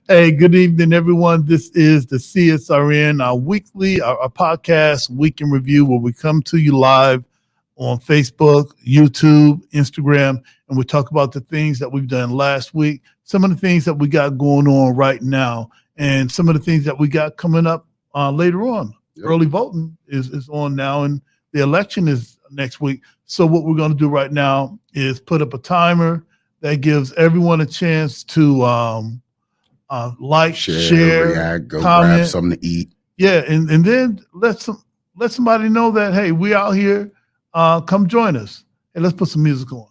Hey, good evening, everyone. This is the CSRN, our weekly, our podcast, Week in Review, where we come to you live on Facebook, YouTube, Instagram, and we talk about the things that we've done last week, some of the things that we got going on right now, and some of the things that we got coming up later on. Yep. Early voting is on now, and the election is next week. So what we're going to do right now is put up a timer that gives everyone a chance to like, share, react, go comment. grab something to eat. Yeah, and then let somebody know that, hey, we out here. Come join us. And let's put some music on.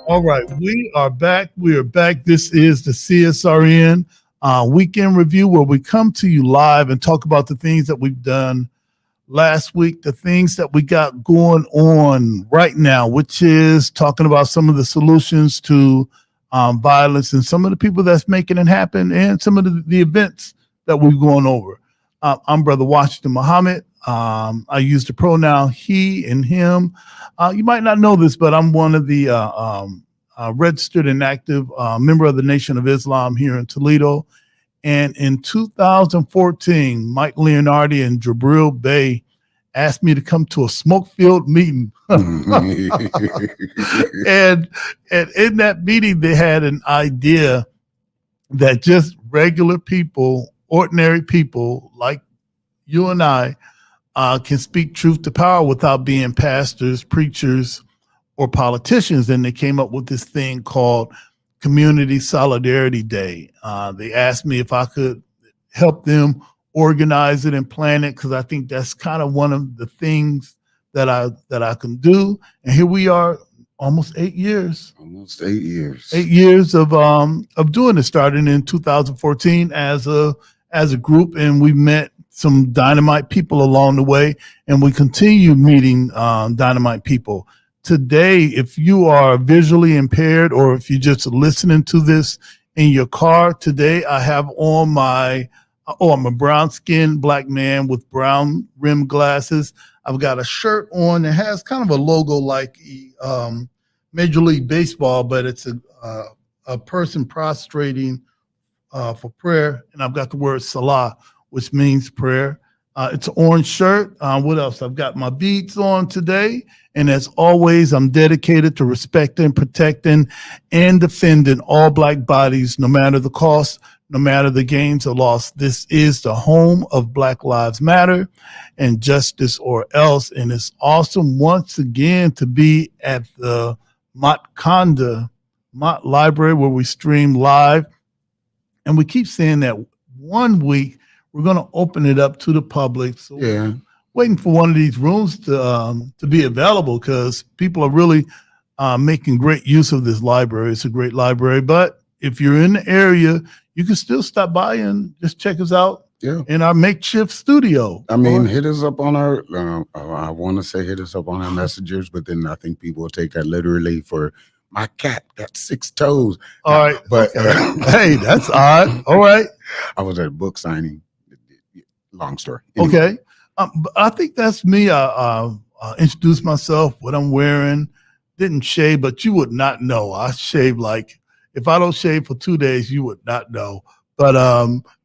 All right, we are back. We are back. This is the CSRN weekend review where we come to you live and talk about the things that we've done last week, the things that we got going on right now, which is talking about some of the solutions to violence and some of the people that's making it happen and some of the events that we've gone over. I'm Brother Washington Muhammad. I use the pronoun he and him. You might not know this, but I'm one of the registered and active member of the Nation of Islam here in Toledo. And in 2014, Mike Leonardi and Jabril Bey asked me to come to a smoke-filled meeting. and in that meeting, they had an idea that just regular people, ordinary people like you and I, can speak truth to power without being pastors, preachers, or politicians. And they came up with this thing called Community Solidarity Day. They asked me if I could help them organize it and plan it, because I think that's kind of one of the things that I can do. And here we are, almost 8 years. Almost 8 years. 8 years of doing it, starting in 2014 as a group, and we met some dynamite people along the way, and we continue meeting dynamite people. Today, if you are visually impaired or if you're just listening to this in your car, today I have on I'm a brown-skinned black man with brown rimmed glasses. I've got a shirt on that has kind of a logo like Major League Baseball, but it's a person prostrating for prayer, and I've got the word Salah, which means prayer. It's an orange shirt. What else? I've got my beads on today. And as always, I'm dedicated to respecting, protecting, and defending all Black bodies, no matter the cost, no matter the gains or loss. This is the home of Black Lives Matter and Justice or Else. And it's awesome once again to be at the Mott Library, where we stream live. And we keep saying that one week we're going to open it up to the public. So yeah, waiting for one of these rooms to be available, because people are really making great use of this library. It's a great library. But if you're in the area, you can still stop by and just check us out in our makeshift studio. I mean, hit us up on our, I want to say hit us up on our messengers, but then I think people will take that literally for my cat got 6 toes. All right. But hey, that's odd. All right. I was at a book signing. Long story. Anyway. Okay. I think that's me. I introduced myself, what I'm wearing, didn't shave, but you would not know. I shave like, if I don't shave for 2 days, you would not know. But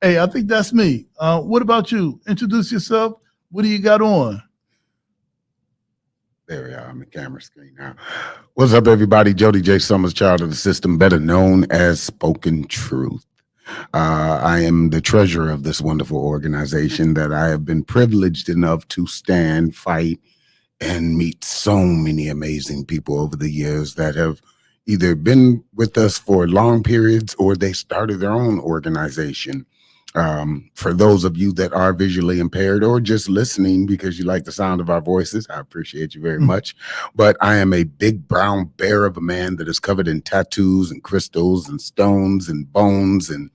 hey, I think that's me. What about you? Introduce yourself. What do you got on? There we are on the camera screen now. What's up, everybody? Jody J. Summers, child of the system, better known as Spoken Truth. I am the treasurer of this wonderful organization that I have been privileged enough to stand, fight, and meet so many amazing people over the years that have either been with us for long periods or they started their own organization. For those of you that are visually impaired or just listening because you like the sound of our voices, I appreciate you very much. But I am a big brown bear of a man that is covered in tattoos and crystals and stones and bones and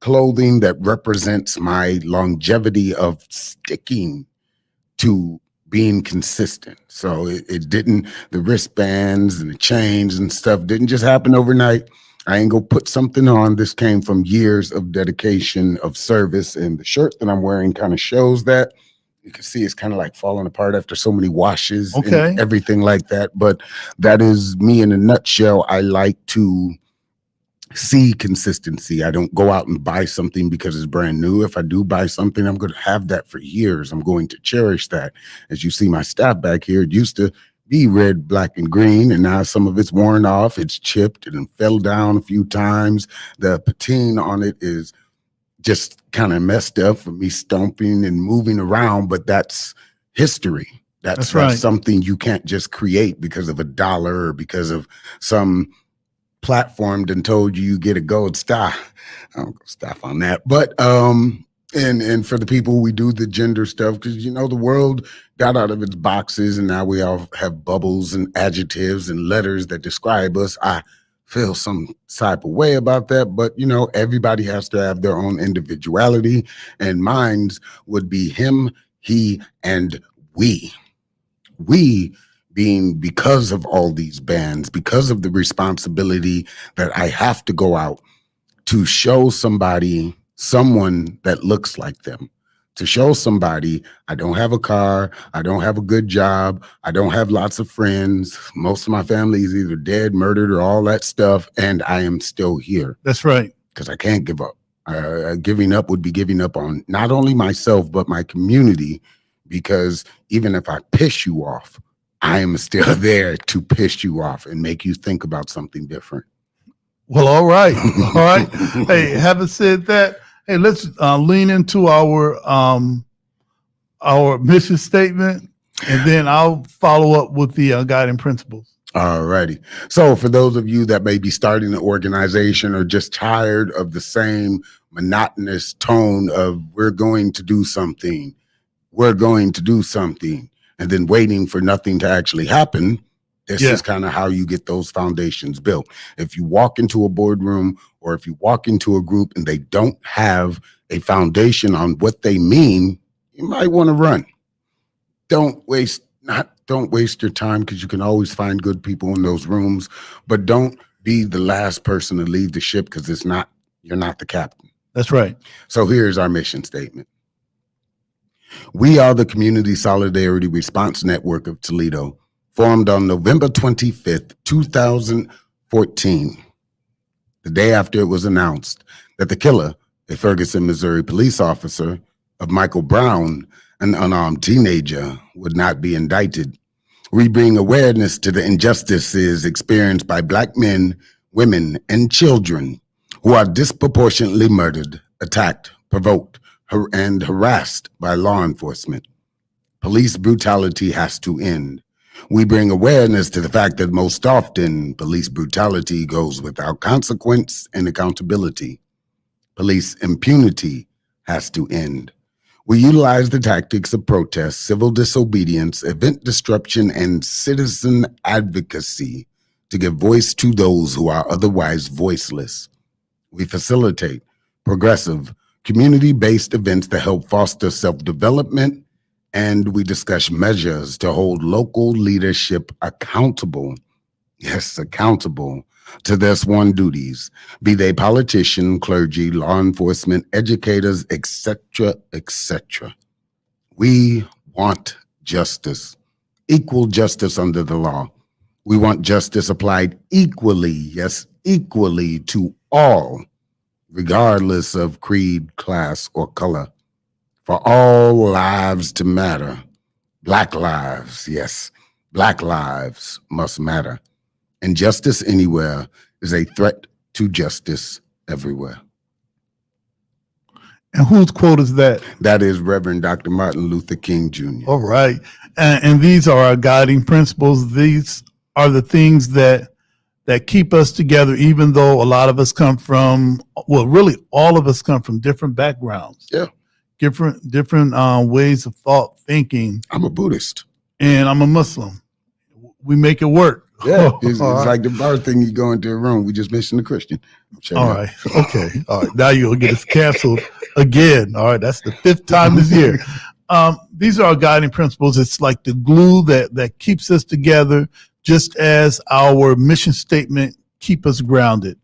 clothing that represents my longevity of sticking to being consistent. So it didn't, the wristbands and the chains and stuff didn't just happen overnight. I ain't gonna put something on. This came from years of dedication, of service, and the shirt that I'm wearing kind of shows that. You can see it's kind of like falling apart after so many washes and everything like that. But that is me in a nutshell. I like to see consistency. I don't go out and buy something because it's brand new. If I do buy something, I'm going to have that for years. I'm going to cherish that. As you see my staff back here, it used to be red, black, and green, and now some of it's worn off. It's chipped and fell down a few times. The patina on it is just kind of messed up from me stomping and moving around, but that's history. That's right. Something you can't just create because of $1 or because of some platformed and told you get a gold star. I don't go staff on that. But And for the people, we do the gender stuff because the world got out of its boxes, and now we all have bubbles and adjectives and letters that describe us. I feel some type of way about that, but everybody has to have their own individuality, and mine's would be him, he, and we. We being because of all these bans, because of the responsibility that I have to go out to show someone that looks like them, to show somebody I don't have a car, I don't have a good job, I don't have lots of friends. Most of my family is either dead, murdered, or all that stuff, and I am still here. That's right. Because I can't give up. Giving up would be giving up on not only myself, but my community, because even if I piss you off, I am still there to piss you off and make you think about something different. Well, all right. All right. Hey, having said that, hey, let's lean into our mission statement, and then I'll follow up with the guiding principles. All righty. So for those of you that may be starting an organization or just tired of the same monotonous tone of we're going to do something, and then waiting for nothing to actually happen, this is kind of how you get those foundations built. If you walk into a boardroom or if you walk into a group and they don't have a foundation on what they mean, you might want to run. Don't waste your time, because you can always find good people in those rooms, but don't be the last person to leave the ship, because you're not the captain. That's right. So here's our mission statement. We are the Community Solidarity Response Network of Toledo, formed on November 25th, 2014, the day after it was announced that the killer, a Ferguson, Missouri police officer, of Michael Brown, an unarmed teenager, would not be indicted. We bring awareness to the injustices experienced by Black men, women, and children who are disproportionately murdered, attacked, provoked, and harassed by law enforcement. Police brutality has to end. We bring awareness to the fact that most often police brutality goes without consequence and accountability. Police impunity has to end. We utilize the tactics of protest, civil disobedience, event disruption, and citizen advocacy to give voice to those who are otherwise voiceless. We facilitate progressive, community-based events that help foster self-development, and we discuss measures to hold local leadership accountable, accountable to their sworn duties, be they politician, clergy, law enforcement, educators, etc., etc. We want justice, equal justice under the law. We want justice applied equally, yes, equally to all, regardless of creed, class, or color. For all lives to matter. Black lives, yes, Black lives must matter. Injustice anywhere is a threat to justice everywhere. And whose quote is that? That is Reverend Dr. Martin Luther King Jr. All right. And these are our guiding principles. These are the things that keep us together, even though a lot of us come from, well, really all of us come from different backgrounds. Yeah. Different ways of thought, thinking. I'm a Buddhist. And I'm a Muslim. We make it work. Yeah, it's like the bar thing. You go into a room. We just mentioned the Christian. All right. Okay. All right. Now you'll get us canceled again. All right. That's the 5th time this year. These are our guiding principles. It's like the glue that keeps us together, just as our mission statement keep us grounded.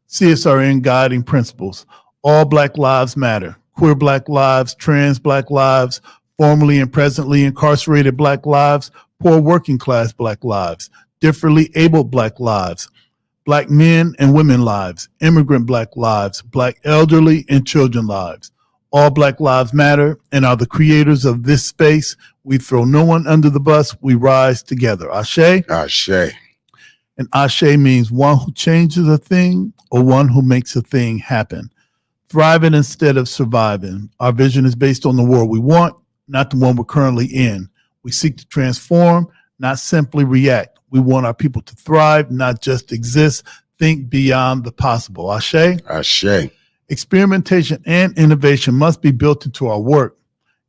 CSRN guiding principles. All Black lives matter. Queer Black lives, trans Black lives, formerly and presently incarcerated Black lives, poor working class Black lives, differently abled Black lives, Black men and women lives, immigrant Black lives, Black elderly and children lives. All Black lives matter and are the creators of this space. We throw no one under the bus. We rise together. Ashe? Ashe. And Ashe means one who changes a thing or one who makes a thing happen. Thriving instead of surviving. Our vision is based on the world we want, not the one we're currently in. We seek to transform, not simply react. We want our people to thrive, not just exist. Think beyond the possible. Ashe? Ashe. Experimentation and innovation must be built into our work.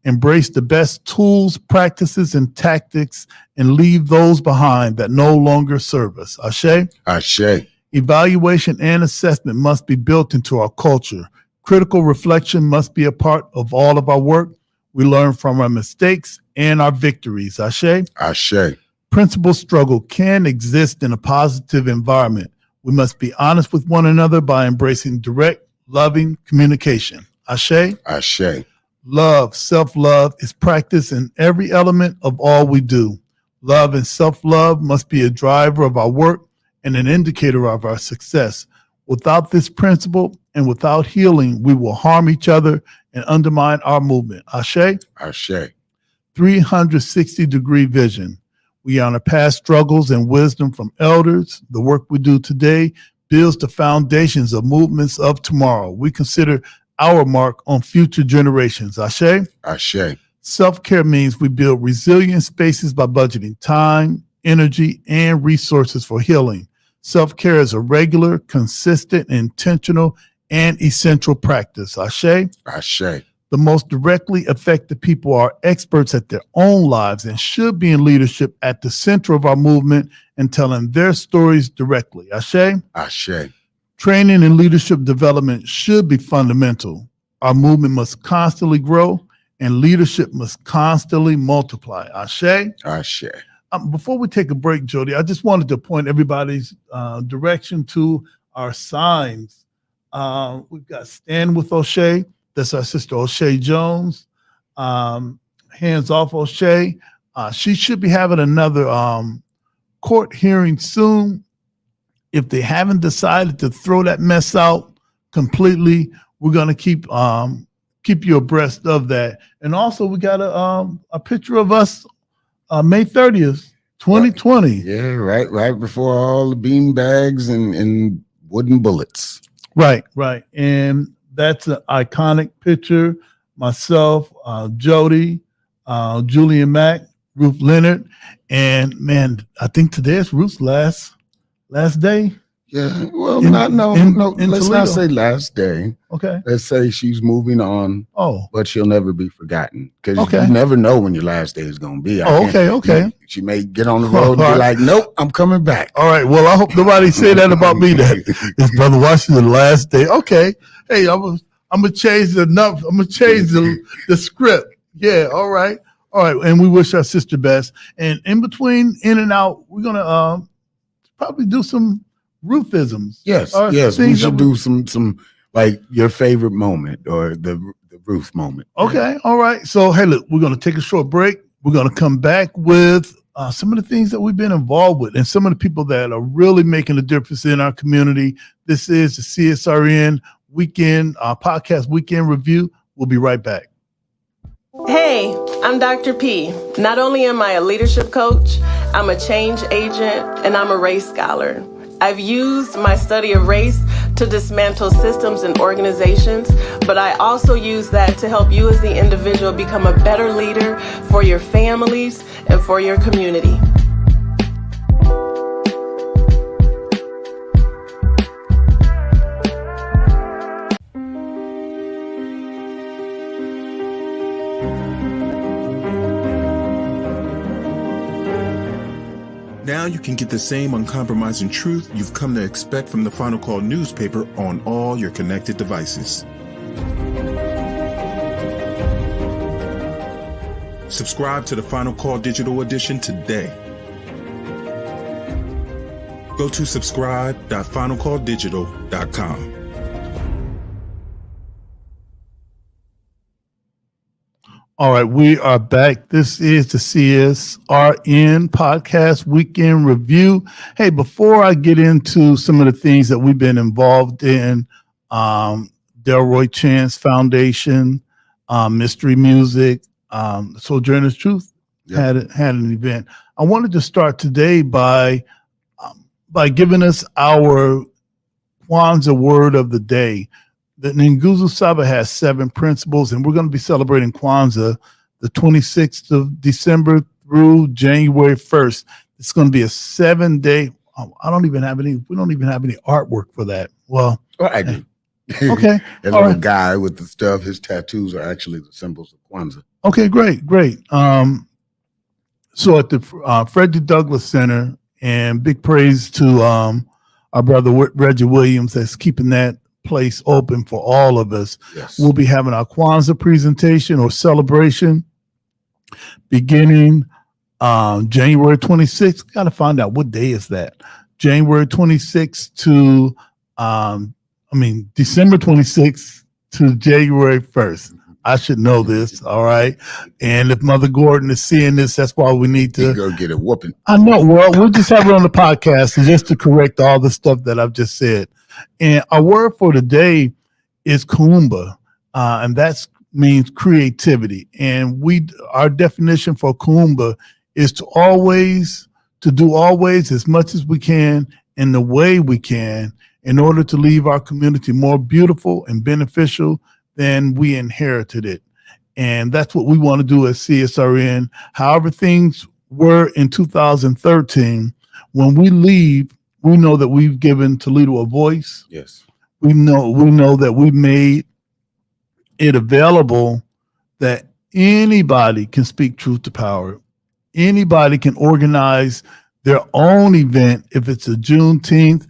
Embrace the best tools, practices, and tactics, and leave those behind that no longer serve us. Ashe? Ashe. Evaluation and assessment must be built into our culture. Critical reflection must be a part of all of our work. We learn from our mistakes and our victories. Ashe? Ashe. Principal struggle can exist in a positive environment. We must be honest with one another by embracing direct, loving communication. Ashe? Ashe. Love, self-love is practiced in every element of all we do. Love and self-love must be a driver of our work and an indicator of our success. Without this principle and without healing, we will harm each other and undermine our movement. Ashe? Ashe. 360-degree vision. We honor past struggles and wisdom from elders. The work we do today builds the foundations of movements of tomorrow. We consider our mark on future generations. Ashe? Ashe. Self-care means we build resilient spaces by budgeting time, energy, and resources for healing. Self-care is a regular, consistent, intentional, and essential practice. Ashe? Ashe. The most directly affected people are experts at their own lives and should be in leadership at the center of our movement and telling their stories directly. Ashe? Ashe. Training and leadership development should be fundamental. Our movement must constantly grow and leadership must constantly multiply. Ashe? Ashe. Before we take a break, Jody, I just wanted to point everybody's direction to our signs. We've got Stand with O'Shea. That's our sister O'Shea Jones. Hands Off O'Shea. She should be having another court hearing soon. If they haven't decided to throw that mess out completely, we're going to keep you abreast of that. And also, we got a picture of us May 30th, 2020. Yeah, right before all the bean bags and wooden bullets. Right. And that's an iconic picture. Myself, Jody, Julian Mack, Ruth Leonard, and man, I think today is Ruth's last day. Yeah, well, let's Toledo. not say last day. Okay. Let's say she's moving on. Oh. But she'll never be forgotten because Okay. you never know when your last day is going to be. Okay. She may get on the road and be like, nope, I'm coming back. All right. Well, I hope nobody say that about me, that it's Brother Washington's last day. Okay. Hey, I'm gonna change the script. Yeah. All right. And we wish our sister best. And in between, in and out, we're gonna probably do some Ruthisms. Yes. We should do some like your favorite moment or the Ruth moment. Okay. All right. So hey, look, we're gonna take a short break. We're gonna come back with some of the things that we've been involved with and some of the people that are really making a difference in our community. This is the CSRN podcast weekend review. We'll be right back. Hey, I'm Dr. P. Not only am I a leadership coach, I'm a change agent and I'm a race scholar. I've used my study of race to dismantle systems and organizations, but I also use that to help you as the individual become a better leader for your families and for your community. Now you can get the same uncompromising truth you've come to expect from the Final Call newspaper on all your connected devices. Subscribe to the Final Call Digital Edition today. Go to subscribe.finalcalldigital.com. All right, we are back. This is the CSRN podcast weekend review. Hey, before I get into some of the things that we've been involved in, Delroy Chance Foundation, Mystery Music, Sojourner's Truth had an event. I wanted to start today by giving us our Kwanzaa word of the day. The Nguzo Saba has 7 principles, and we're going to be celebrating Kwanzaa the 26th of December through January 1st. It's going to be a 7-day. We don't even have any artwork for that. Well, I do. Okay. That All little right. guy with the stuff, his tattoos are actually the symbols of Kwanzaa. Okay, great. So at the Frederick Douglass Center, and big praise to our brother Reggie Williams that's keeping that place open for all of us. Yes. We'll be having our Kwanzaa presentation or celebration beginning January 26th. Got to find out what day is that. January 26th to, December 26th to January 1st. I should know this, all right? And if Mother Gordon is seeing this, that's why we need to go get a whooping. I know. Well, we'll just have it on the podcast and just to correct all the stuff that I've just said. And our word for today is kuumba, and that means creativity. And our definition for kuumba is to do always as much as we can in the way we can in order to leave our community more beautiful and beneficial than we inherited it. And that's what we want to do at CSRN. However things were in 2013, when we leave, we know that we've given Toledo a voice. Yes. We know that we made it available that anybody can speak truth to power. Anybody can organize their own event, if it's a Juneteenth,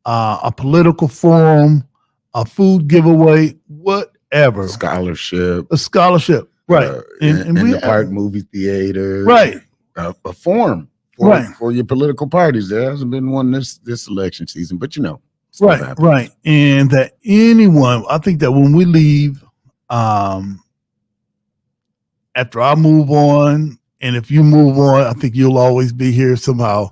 a political forum, a food giveaway, whatever. A scholarship, right? In the park movie theater, right? A forum for your political parties. There hasn't been one this election season, but right. And that anyone, I think that when we leave, after I move on, and if you move on, I think you'll always be here somehow.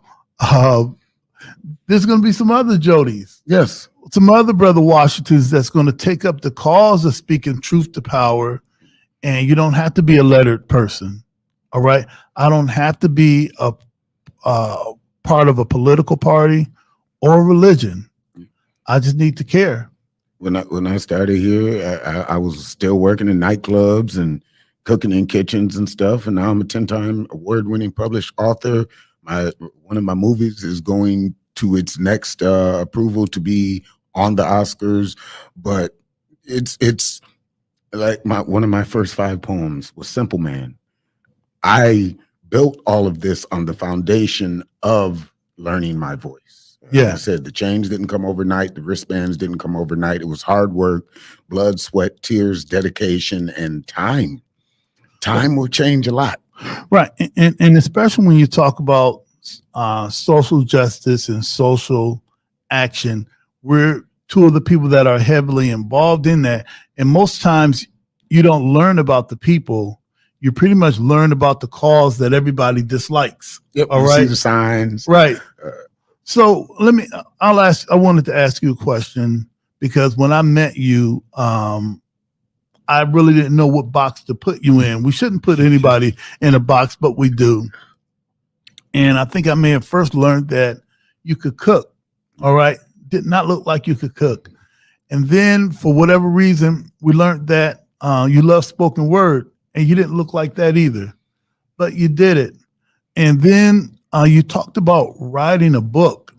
There's going to be some other Jodys. Yes. Some other Brother Washingtons that's going to take up the cause of speaking truth to power. And you don't have to be a lettered person. All right. I don't have to be a part of a political party or religion. I just need to care. When I started here, I was still working in nightclubs and cooking in kitchens and stuff. And now I'm a 10-time award-winning published author. One of my movies is going to its next approval to be on the Oscars. But it's like one of my first 5 poems was Simple Man. I built all of this on the foundation of learning my voice. Yeah. Like I said, the change didn't come overnight. The wristbands didn't come overnight. It was hard work, blood, sweat, tears, dedication, and time. Time will change a lot. Right. And especially when you talk about social justice and social action, we're two of the people that are heavily involved in that. And most times you don't learn about the people. You pretty much learn about the cause that everybody dislikes. Yep. All you right. See the signs. Right. So I wanted to ask you a question, because when I met you, I really didn't know what box to put you in. We shouldn't put anybody in a box, but we do. And I think I may have first learned that you could cook. All right. Did not look like you could cook. And then for whatever reason, we learned that you love spoken word, and you didn't look like that either, but you did it. And then you talked about writing a book.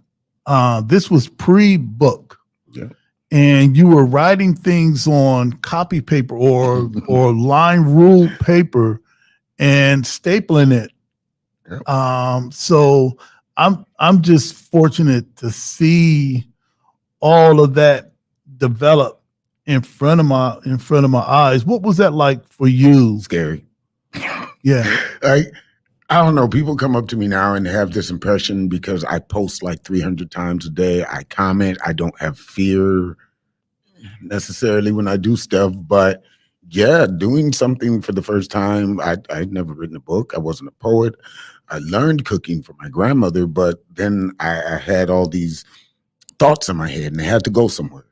This was pre-book. Yeah. And you were writing things on copy paper or line ruled paper and stapling it. Yep. So I'm just fortunate to see all of that develop in front of my eyes. What was that like for you? Scary. Yeah. I don't know. People come up to me now and have this impression because I post like 300 times a day. I comment. I don't have fear necessarily when I do stuff, but yeah, doing something for the first time. I'd never written a book. I wasn't a poet. I learned cooking from my grandmother, but then I had all these thoughts in my head and they had to go somewhere.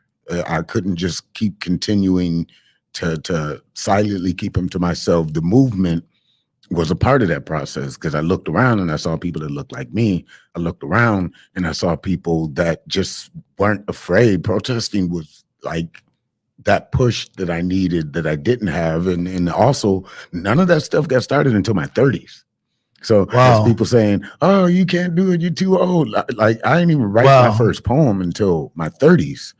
I couldn't just keep continuing to silently keep them to myself. The movement was a part of that process because I looked around and I saw people that looked like me. I looked around and I saw people that just weren't afraid. Protesting was like that push that I needed that I didn't have. And also none of that stuff got started until my 30s. So Wow. there's people saying, oh, you can't do it. You're too old. Like I didn't even write my first poem until my 30s.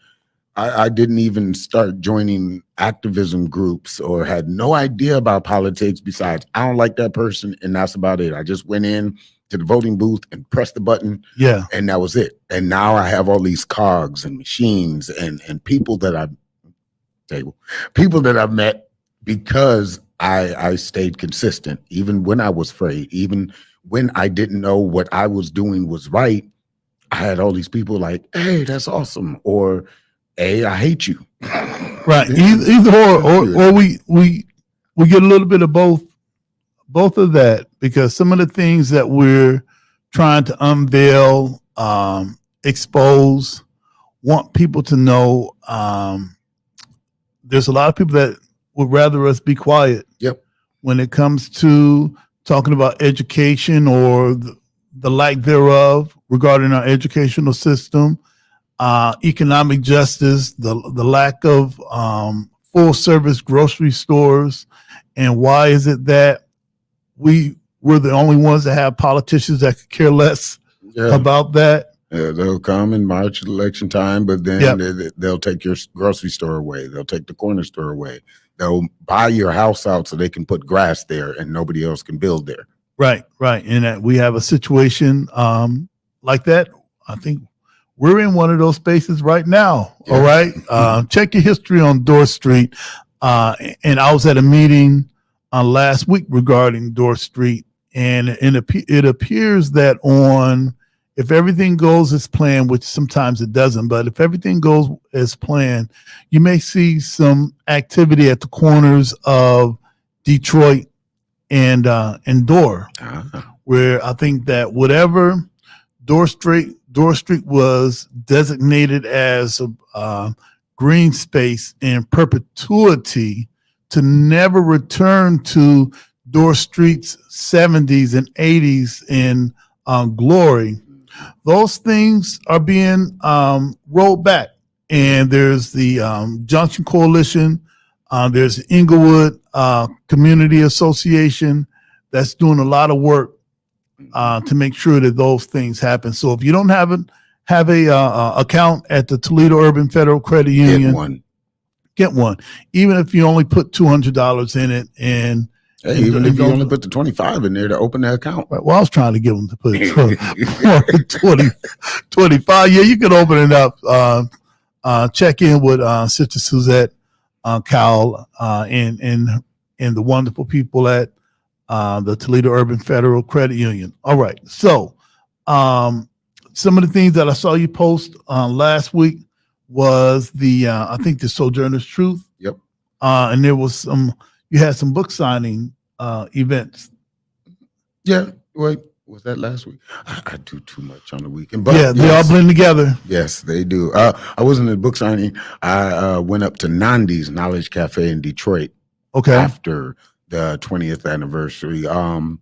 I didn't even start joining activism groups or had no idea about politics besides I don't like that person, and that's about it. I just went in to the voting booth and pressed the button, Yeah. and that was it. And now I have all these cogs and machines and people that I've met because I stayed consistent, even when I was afraid, even when I didn't know what I was doing was right. I had all these people like, "Hey, that's awesome," or "Hey, I hate you." Right. Either or we get a little bit of both of that, because some of the things that we're trying to unveil, expose, want people to know. There's a lot of people that would rather us be quiet. Yep. When it comes to talking about education or the lack thereof regarding our educational system, economic justice, the lack of full service grocery stores, and why is it that we're the only ones that have politicians that could care less about that? They'll come in March at election time, but then they'll take your grocery store away. They'll take the corner store away. They'll buy your house out so they can put grass there and nobody else can build there. Right. And that we have a situation like that. I think we're in one of those spaces right now. Yeah. All right. Check your history on Dorr Street. And I was at a meeting last week regarding Dorr Street, and it appears that if everything goes as planned, which sometimes it doesn't, but if everything goes as planned, you may see some activity at the corners of Detroit and Dorr, where I think that whatever Dorr Street was designated as a green space in perpetuity to never return to Dorr Street's 70s and 80s in glory. Those things are being rolled back, and there's the Junction Coalition, there's Inglewood Community Association that's doing a lot of work to make sure that those things happen. So if you don't have a account at the Toledo Urban Federal Credit Union, get one. Even if you only put $200 in it, and even if you only put the 25 in there to open the account. Right. Well, I was trying to get them to put 20, 25. Yeah, you can open it up. Check in with Sister Suzette Cowell and the wonderful people at the Toledo Urban Federal Credit Union. All right. So some of the things that I saw you post last week was I think the Sojourner's Truth. Yep. And there was you had some book signing events. Yeah. Wait, was that last week? I do too much on the weekend. But they all blend together. Yes, they do. I wasn't at book signing. I went up to Nandi's Knowledge Cafe in Detroit. Okay. After the 20th anniversary. And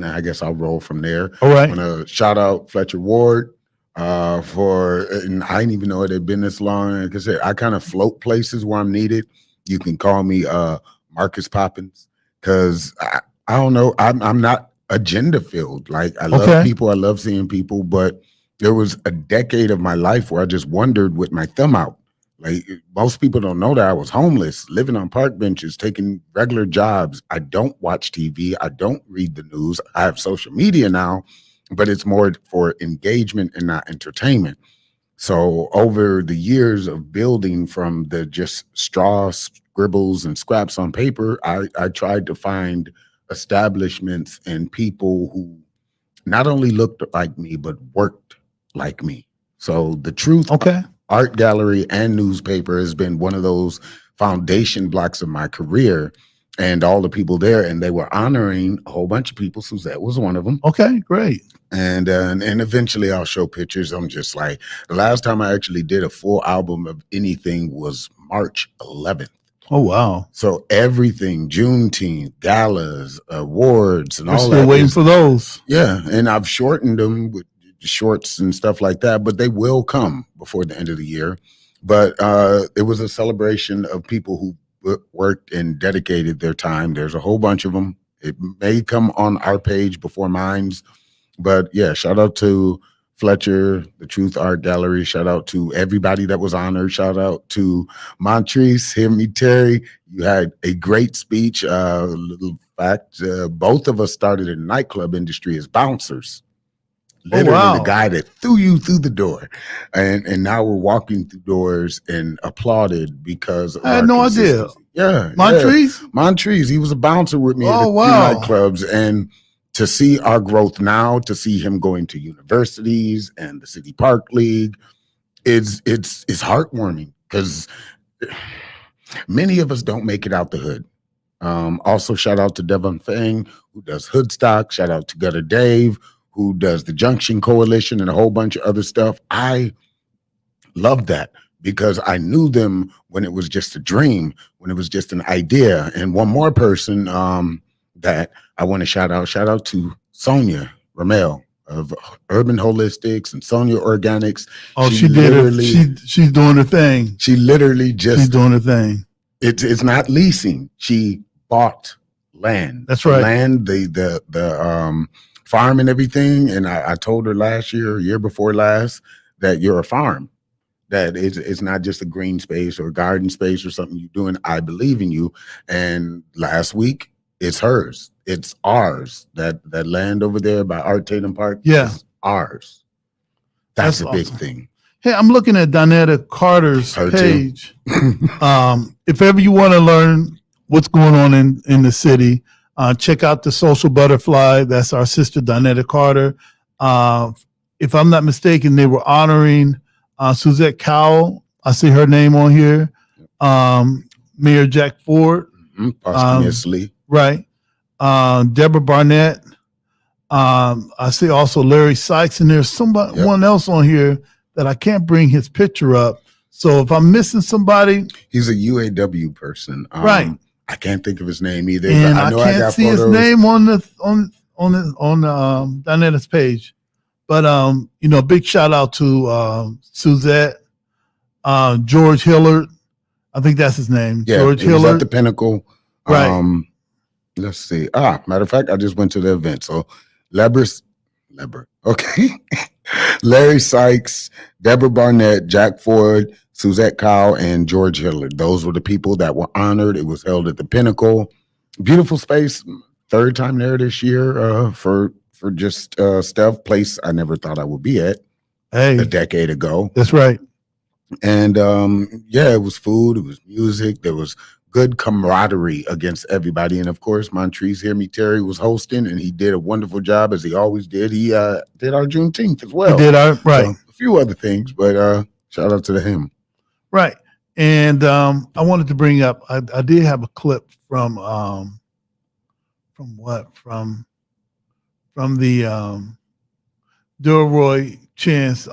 I guess I'll roll from there. All right. I'm going to shout out Fletcher Ward and I didn't even know it had been this long. Like I said, I kind of float places where I'm needed. You can call me Marcus Poppins, because I don't know. I'm not agenda filled. Like, I love people. I love seeing people. But there was a decade of my life where I just wandered with my thumb out. Like, most people don't know that I was homeless, living on park benches, taking regular jobs. I don't watch TV. I don't read the news. I have social media now, but it's more for engagement and not entertainment. So over the years of building from the just straw scribbles and scraps on paper, I tried to find establishments and people who not only looked like me, but worked like me. So the Truth Art Gallery and newspaper has been one of those foundation blocks of my career, and all the people there, and they were honoring a whole bunch of people. Suzette was one of them. Okay, great. And eventually I'll show pictures. I'm just like, the last time I actually did a full album of anything was March 11th. Oh, wow. So everything, Juneteenth, galas, awards, and all that. We're still waiting for those. Yeah, and I've shortened them with shorts and stuff like that, but they will come before the end of the year. But it was a celebration of people who worked and dedicated their time. There's a whole bunch of them. It may come on our page before mine's, but yeah, shout out to Fletcher, the Truth Art Gallery. Shout out to everybody that was honored. Shout out to Montrese, hear me, Terry. You had a great speech. Little fact, both of us started in the nightclub industry as bouncers. Literally wow. the guy that threw you through the door. And now we're walking through doors and applauded because of I had our no idea. consistency. Yeah. Montrese? Yeah. Montrese, he was a bouncer with me at a few wow. nightclubs. And to see our growth now, to see him going to universities and the City Park League, it's heartwarming because many of us don't make it out the hood. Also, shout out to Devon Fang, who does Hoodstock. Shout out to Gutter Dave, who does the Junction Coalition and a whole bunch of other stuff. I love that because I knew them when it was just a dream, when it was just an idea. And one more person that I want to shout out to Sonia Ramel of Urban Holistics and Sonia Organics. Oh, she did it. She's doing her thing. She literally just she's doing her thing. It's not leasing. She bought land. That's right. Land, the farm and everything. And I told her last year before last, that you're a farm. That it's not just a green space or a garden space or something you're doing. I believe in you. And last week, it's hers. It's ours. That land over there by Art Tatum Park is ours. That's a big thing. Hey, I'm looking at Donetta Carter's page. If ever you want to learn what's going on in the city, check out the Social Butterfly. That's our sister Donetta Carter. If I'm not mistaken, they were honoring Suzette Cowell. I see her name on here. Mayor Jack Ford. Posthumously. Right. Deborah Barnett. I see also Larry Sykes, and there's someone else on here that I can't bring his picture up. So if I'm missing somebody. He's a UAW person. Right. I can't think of his name either. And but I know can't I got see photos. his name on Donetta's page. But big shout out to Suzette, George Hillard. I think that's his name. Yeah, George he was Hillard. at the Pinnacle. Right. Let's see. Matter of fact, I just went to the event. So Leber. Okay. Larry Sykes, Deborah Barnett, Jack Ford, Suzette Cowell, and George Hillard. Those were the people that were honored. It was held at the Pinnacle. Beautiful space. Third time there this year for just Steph, place I never thought I would be at a decade ago. That's right. And it was food, it was music, there was good camaraderie against everybody. And of course, Montrese Hear Me Terry was hosting, and he did a wonderful job as he always did. He did our Juneteenth as well. He did our right. So, a few other things, but shout out to him. Right. And I wanted to bring up, I did have a clip from the Delroy Chance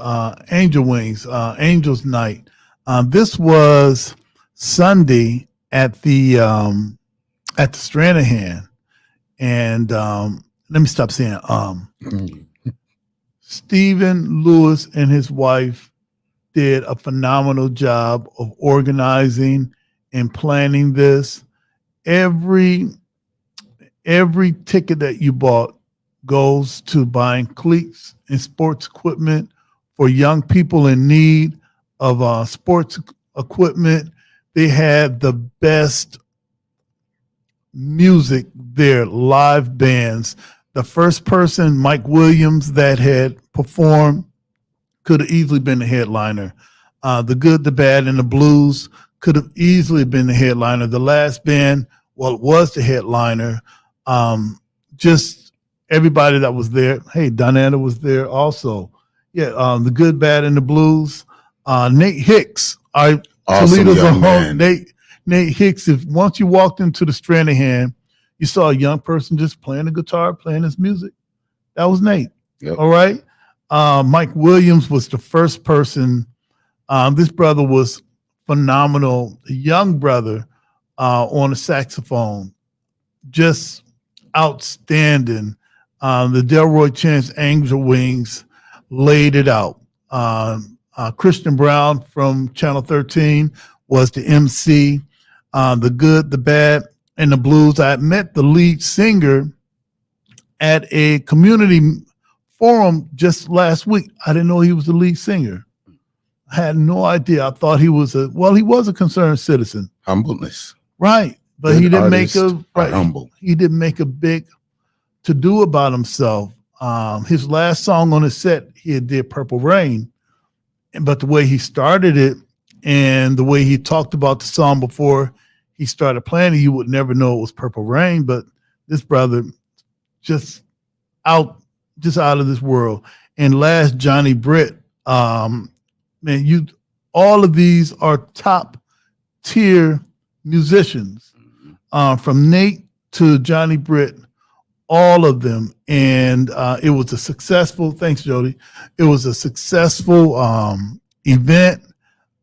Angel Wings, Angels Night. This was Sunday at the Stranahan. And let me stop saying Stephen Lewis and his wife did a phenomenal job of organizing and planning this. Every ticket that you bought goes to buying cleats and sports equipment for young people in need of sports equipment. They had the best music there, live bands. The first person, Mike Williams, that had performed could have easily been the headliner. The Good, the Bad, and the Blues could have easily been the headliner. The last band, it was the headliner. Just everybody that was there. Hey, Donetta was there also. Yeah, The Good, Bad, and the Blues. Nate Hicks, Toledo's home. Nate Hicks, once you walked into the Stranahan, you saw a young person just playing the guitar, playing his music. That was Nate. Yep. All right. Mike Williams was the first person. This brother was phenomenal. The young brother on the saxophone, just outstanding. The Delroy Chance Angel Wings laid it out. Christian Brown from Channel 13 was the MC. The Good, the Bad, and the Blues. I met the lead singer at a community for him just last week. I didn't know he was the lead singer. I had no idea. I thought he was a concerned citizen. Humbleness. Right. But Good he didn't artists are humble. He didn't make a big to do about himself. His last song on his set, he did Purple Rain. But the way he started it and the way he talked about the song before he started playing it, you would never know it was Purple Rain. But this brother just out of this world. And last, Johnny Britt, man, all of these are top tier musicians, from Nate to Johnny Britt, all of them. And it was a successful, thanks Jody. It was a successful event.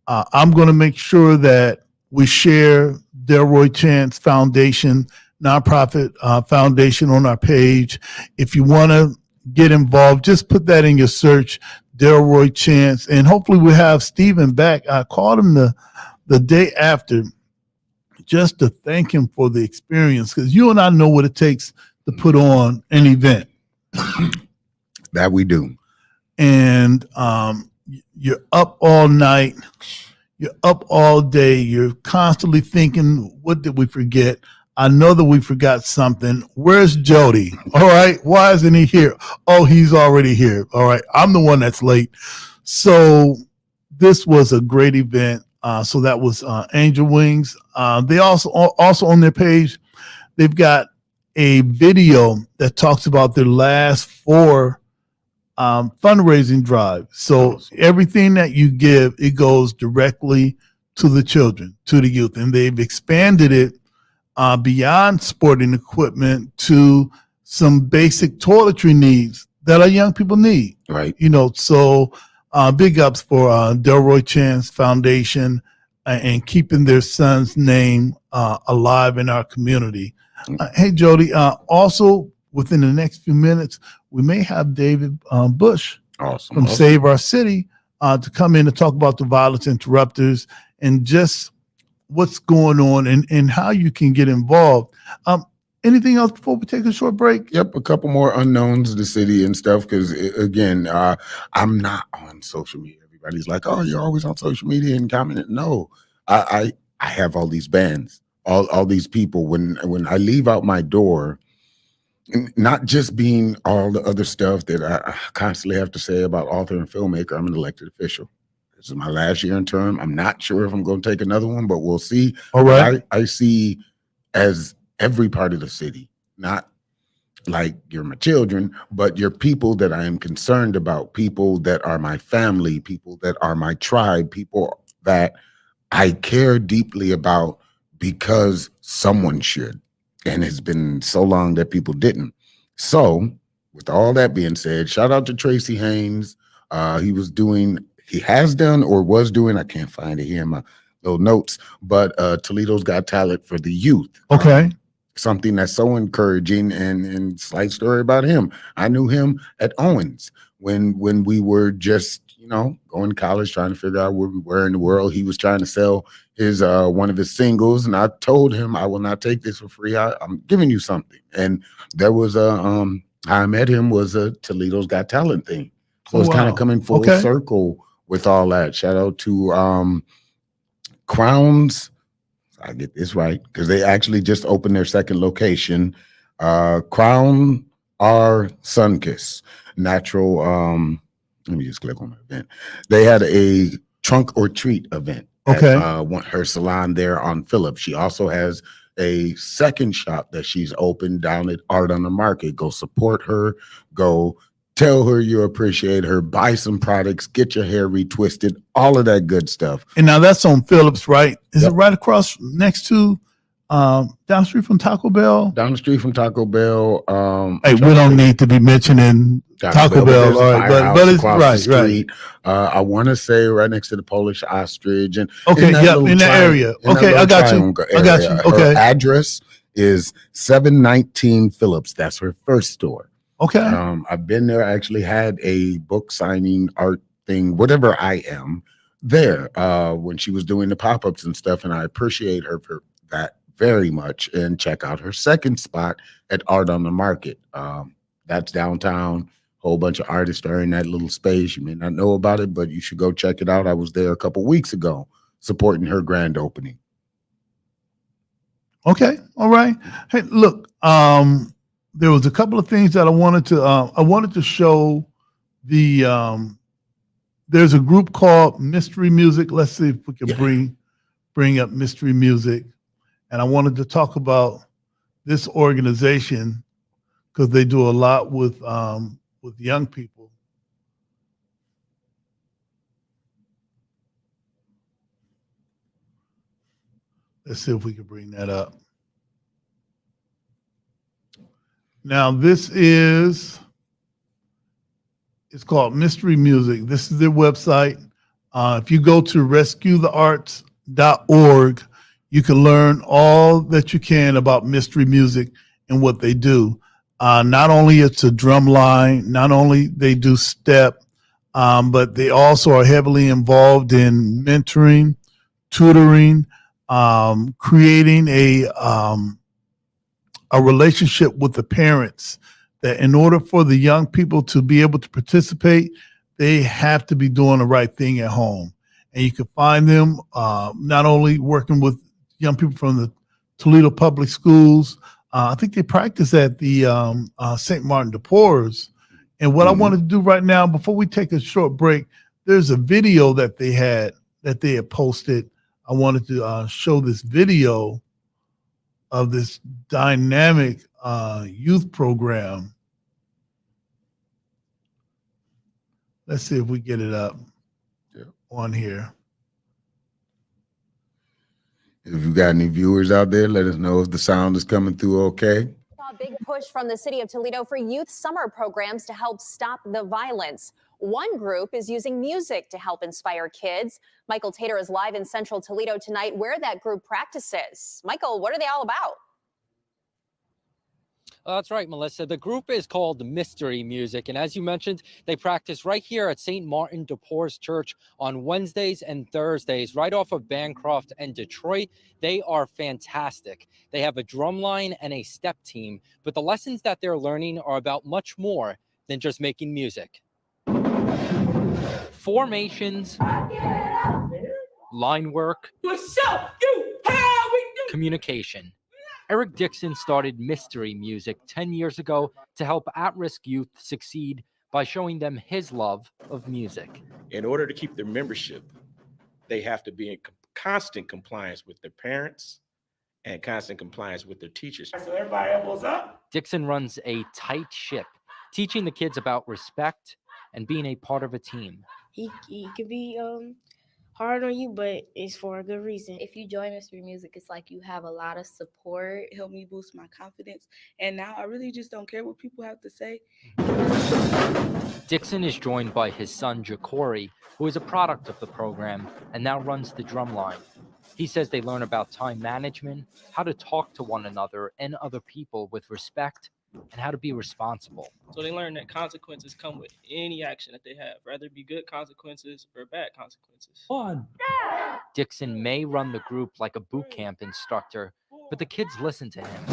I'm going to make sure that we share Delroy Chance Foundation, nonprofit foundation on our page. If you want to get involved, just put that in your search, Delroy Chance, and hopefully we'll have Stephen back. I called him the day after just to thank him for the experience, because you and I know what it takes to put on an event. That we do. And you're up all night, you're up all day, you're constantly thinking, what did we forget? I know that we forgot something. Where's Jody? All right. Why isn't he here? Oh, he's already here. All right. I'm the one that's late. So this was a great event. So that was Angel Wings. They also on their page, they've got a video that talks about their last 4 fundraising drives. So everything that you give, it goes directly to the children, to the youth, and they've expanded it beyond sporting equipment to some basic toiletry needs that our young people need. Right. So big ups for Delroy Chance Foundation and keeping their son's name alive in our community. Hey, Jody, also within the next few minutes, we may have David Bush from Save Our City to come in to talk about the violence interrupters and just what's going on and how you can get involved. Anything else before we take a short break? Yep, a couple more unknowns of the city and stuff, because again, I'm not on social media. Everybody's like, oh, you're always on social media and commenting. No, I have all these bands, all these people. When I leave out my door, not just being all the other stuff that I constantly have to say about author and filmmaker, I'm an elected official. This is my last year in term. I'm not sure if I'm going to take another one, but we'll see. All right. I see as every part of the city, not like you're my children, but you're people that I am concerned about, people that are my family, people that are my tribe, people that I care deeply about because someone should. And it's been so long that people didn't. So with all that being said, shout out to Tracy Haynes. He has done or was doing, I can't find it here in my little notes, but Toledo's Got Talent for the youth. Okay. Something that's so encouraging, and slight story about him. I knew him at Owens when we were just, going to college, trying to figure out where we were in the world. He was trying to sell his one of his singles, and I told him, I will not take this for free. I'm giving you something. And there was how I met him was a Toledo's Got Talent thing. So it's kind of coming full circle with all that. Shout out to Crowns. I get this right, because they actually just opened their second location. Crown R Sunkiss Natural. Let me just click on the event. They had a trunk or treat event at her salon there on Phillips. She also has a second shop that she's opened down at Art on the Market. Go support her. Go tell her you appreciate her. Buy some products. Get your hair retwisted. All of that good stuff. And now that's on Phillips, right? Is it right across next to down the street from Taco Bell? Down the street from Taco Bell. Hey, we don't need to be mentioning Taco Bell, all right, but it's right. I want to say right next to the Polish Ostrich, and in that area. Okay, I got you. Okay, her address is 719 Phillips. That's her first store. Okay. I've been there. I actually had a book signing art thing, whatever I am, there when she was doing the pop-ups and stuff, and I appreciate her for that very much. And check out her second spot at Art on the Market. That's downtown. whole bunch of artists are in that little space. You may not know about it, but you should go check it out. I was there a couple weeks ago supporting her grand opening. Okay, all right. Hey, look, there was a couple of things that I wanted to show the there's a group called Mystery Music. Let's see if we can bring up Mystery Music. And I wanted to talk about this organization because they do a lot with young people. Let's see if we can bring that up. Now, it's called Mystery Music. This is their website. If you go to rescuethearts.org, you can learn all that you can about Mystery Music and what they do. Not only it's a drum line, not only they do step, but they also are heavily involved in mentoring, tutoring, creating a relationship with the parents, that in order for the young people to be able to participate, they have to be doing the right thing at home. And you can find them not only working with young people from the Toledo Public Schools. I think they practice at the St. Martin de Porres. And what I wanted to do right now, before we take a short break, there's a video that they had posted. I wanted to show this video of this dynamic youth program. Let's see if we get it up on here. If you got any viewers out there, let us know if the sound is coming through okay. A big push from the city of Toledo for youth summer programs to help stop the violence. One group is using music to help inspire kids. Michael Tater is live in central Toledo tonight where that group practices. Michael, what are they all about? That's right, Melissa. The group is called Mystery Music. And as you mentioned, they practice right here at St. Martin de Porres Church on Wednesdays and Thursdays, right off of Bancroft and Detroit. They are fantastic. They have a drum line and a step team, but the lessons that they're learning are about much more than just making music. Formations, line work, communication. Eric Dixon started Mystery Music 10 years ago to help at-risk youth succeed by showing them his love of music. In order to keep their membership, they have to be in constant compliance with their parents and constant compliance with their teachers. So everybody elbows up. Dixon runs a tight ship, teaching the kids about respect and being a part of a team. He could be hard on you, but it's for a good reason. If you join Mystery Music, it's like you have a lot of support. It helped me boost my confidence. And now I really just don't care what people have to say. Dixon is joined by his son, Jacory, who is a product of the program and now runs the drum line. He says they learn about time management, how to talk to one another and other people with respect, and how to be responsible. So they learn that consequences come with any action that they have, whether it be good consequences or bad consequences. Dixon may run the group like a boot camp instructor, but the kids listen to him.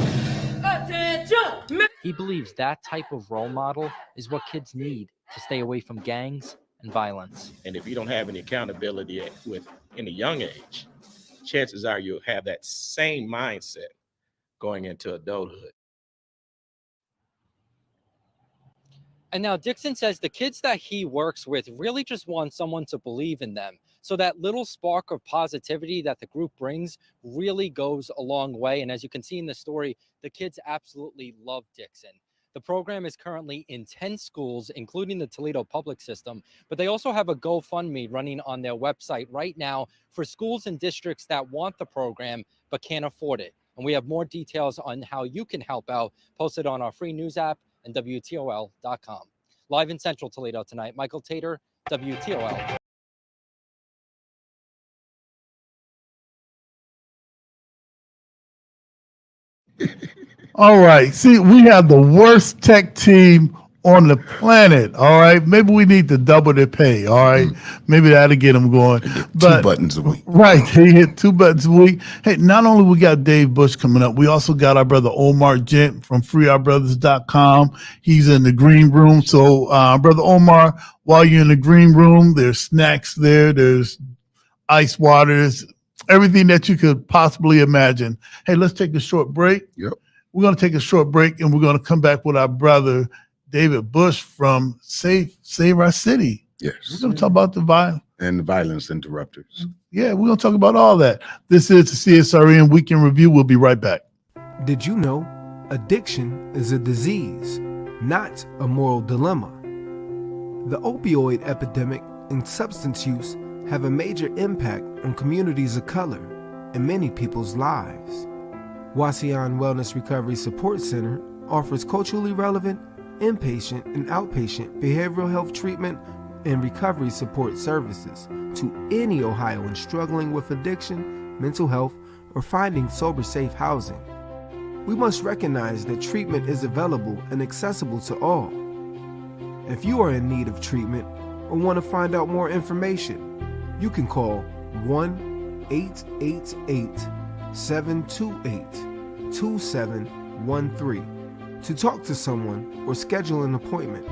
Attention! He believes that type of role model is what kids need to stay away from gangs and violence. And if you don't have any accountability in a young age, chances are you'll have that same mindset going into adulthood. And now Dixon says the kids that he works with really just want someone to believe in them. So that little spark of positivity that the group brings really goes a long way. And as you can see in the story, the kids absolutely love Dixon. The program is currently in 10 schools, including the Toledo public system, but they also have a GoFundMe running on their website right now for schools and districts that want the program but can't afford it. And we have more details on how you can help out posted on our free news app and WTOL.com. Live in Central Toledo tonight, Michael Tater, WTOL. All right. See, we have the worst tech team on the planet. All right. Maybe we need to double their pay. All right. Maybe that'll get them going. Two buttons a week. Right. They hit 2 buttons a week. Hey, not only we got Dave Bush coming up, we also got our brother Omar Gent from freeourbrothers.com. He's in the green room. So, brother Omar, while you're in the green room, there's snacks there. There's ice waters, everything that you could possibly imagine. Hey, let's take a short break. Yep. We're going to take a short break, and we're going to come back with our brother David Bush from Save Our City. Yes. We're going to talk about the violence. And the violence interrupters. Yeah, we're going to talk about all that. This is the CSRN Weekend Review. We'll be right back. Did you know addiction is a disease, not a moral dilemma? The opioid epidemic and substance use have a major impact on communities of color and many people's lives. Wasion Wellness Recovery Support Center offers culturally relevant, inpatient and outpatient behavioral health treatment and recovery support services to any Ohioan struggling with addiction, mental health, or finding sober, safe housing. We must recognize that treatment is available and accessible to all. If you are in need of treatment or want to find out more information, you can call 1-888-728-2713 to talk to someone or schedule an appointment.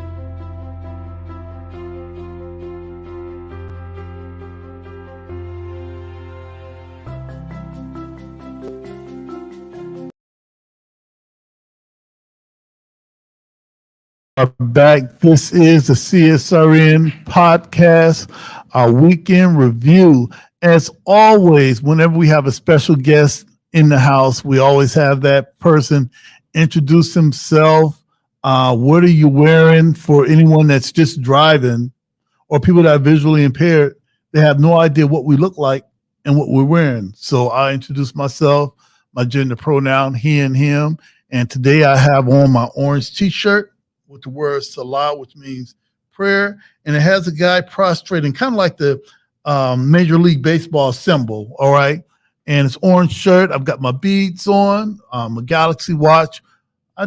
Back. This is the CSRN podcast, our weekend review. As always, whenever we have a special guest in the house, we always have that person introduce himself. What are you wearing? For anyone that's just driving or people that are visually impaired, they have no idea what we look like and what we're wearing. So I introduce myself, my gender pronoun, he and him. And today I have on my orange t-shirt with the word Salah, which means prayer. And it has a guy prostrating, kind of like the Major League Baseball symbol, all right? And it's orange shirt. I've got my beads on, a Galaxy watch. I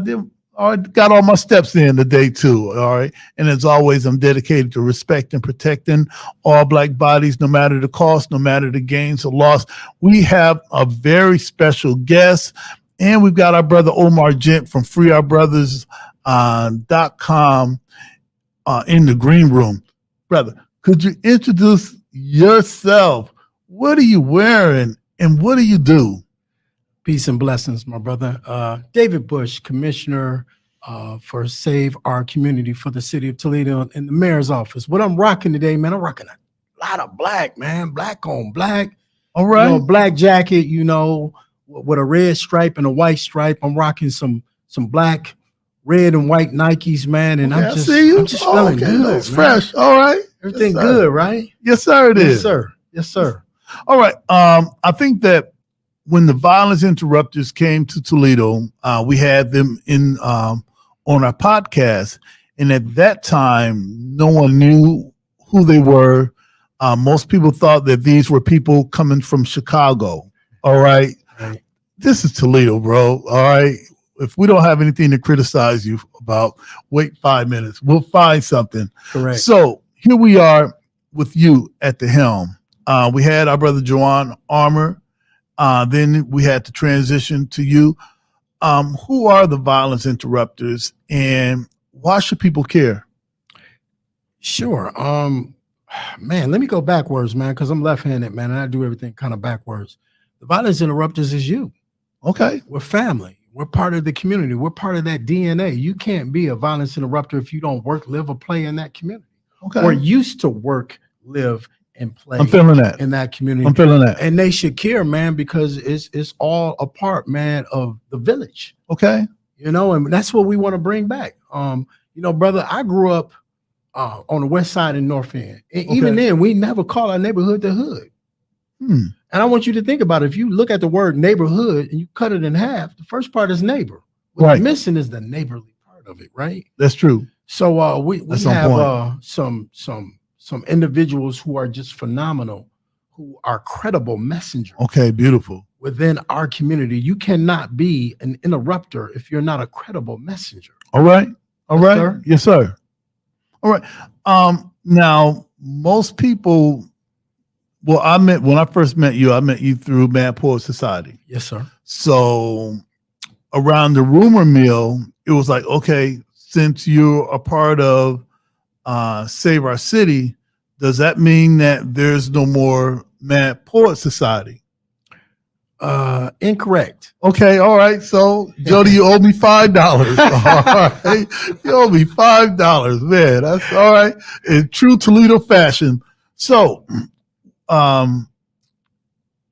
got all my steps in today too, all right? And as always, I'm dedicated to respect and protecting all Black bodies, no matter the cost, no matter the gains or loss. We have a very special guest, and we've got our brother Omar Gent from freeourbrothers.com in the green room. Brother, could you introduce yourself? What are you wearing and what do you do? Peace and blessings, my brother. David Bush, Commissioner for Save Our Community for the City of Toledo in the Mayor's Office. What I'm rocking today, man, I'm rocking a lot of black, man. Black on black. All right. You know, black jacket, you know, with a red stripe and a white stripe. I'm rocking some black, red and white Nikes, man. And Okay, I'm just Oh, feeling okay. good. That's man. fresh. All right. Everything Yes, sir. good, right? Yes, sir, it is. Yes, sir. Yes, sir. All right. I think that when the violence interrupters came to Toledo, we had them in on our podcast. And at that time, no one knew who they were. Most people thought that these were people coming from Chicago. All right. Right. This is Toledo, bro. All right. If we don't have anything to criticize you about, wait 5 minutes. We'll find something. Correct. So here we are with you at the helm. We had our brother Joanne Armour. Then we had to transition to you. Who are the violence interrupters and why should people care? Sure. Man, let me go backwards, man, because I'm left-handed, man, and I do everything kind of backwards. The violence interrupters is you. Okay. We're family. We're part of the community. We're part of that DNA. You can't be a violence interrupter if you don't work, live, or play in that community. Okay. Or used to work, live, and play I'm feeling that. in that community. I'm feeling that. And they should care, man, because it's all a part, man, of the village. Okay. You know, and that's what we want to bring back. You know, brother, I grew up on the west side in North End. And even then, we never call our neighborhood the hood. And I want you to think about it. If you look at the word neighborhood and you cut it in half, the first part is neighbor. What's missing is the neighborly part of it, right? That's true. So we That's on have some individuals who are just phenomenal, who are credible messengers. Okay, beautiful. Within our community, you cannot be an interrupter if you're not a credible messenger. All right. All right. Yes, sir. All right. Now most people, when I first met you, I met you through Mad Poet Society. Yes, sir. So around the rumor mill, it was like, okay, since you're a part of Save Our City, does that mean that there's no more Mad Poet Society? Incorrect. Okay, all right. So Jody, you owe me $5. All right. You owe me $5. Man, that's all right. In true Toledo fashion. So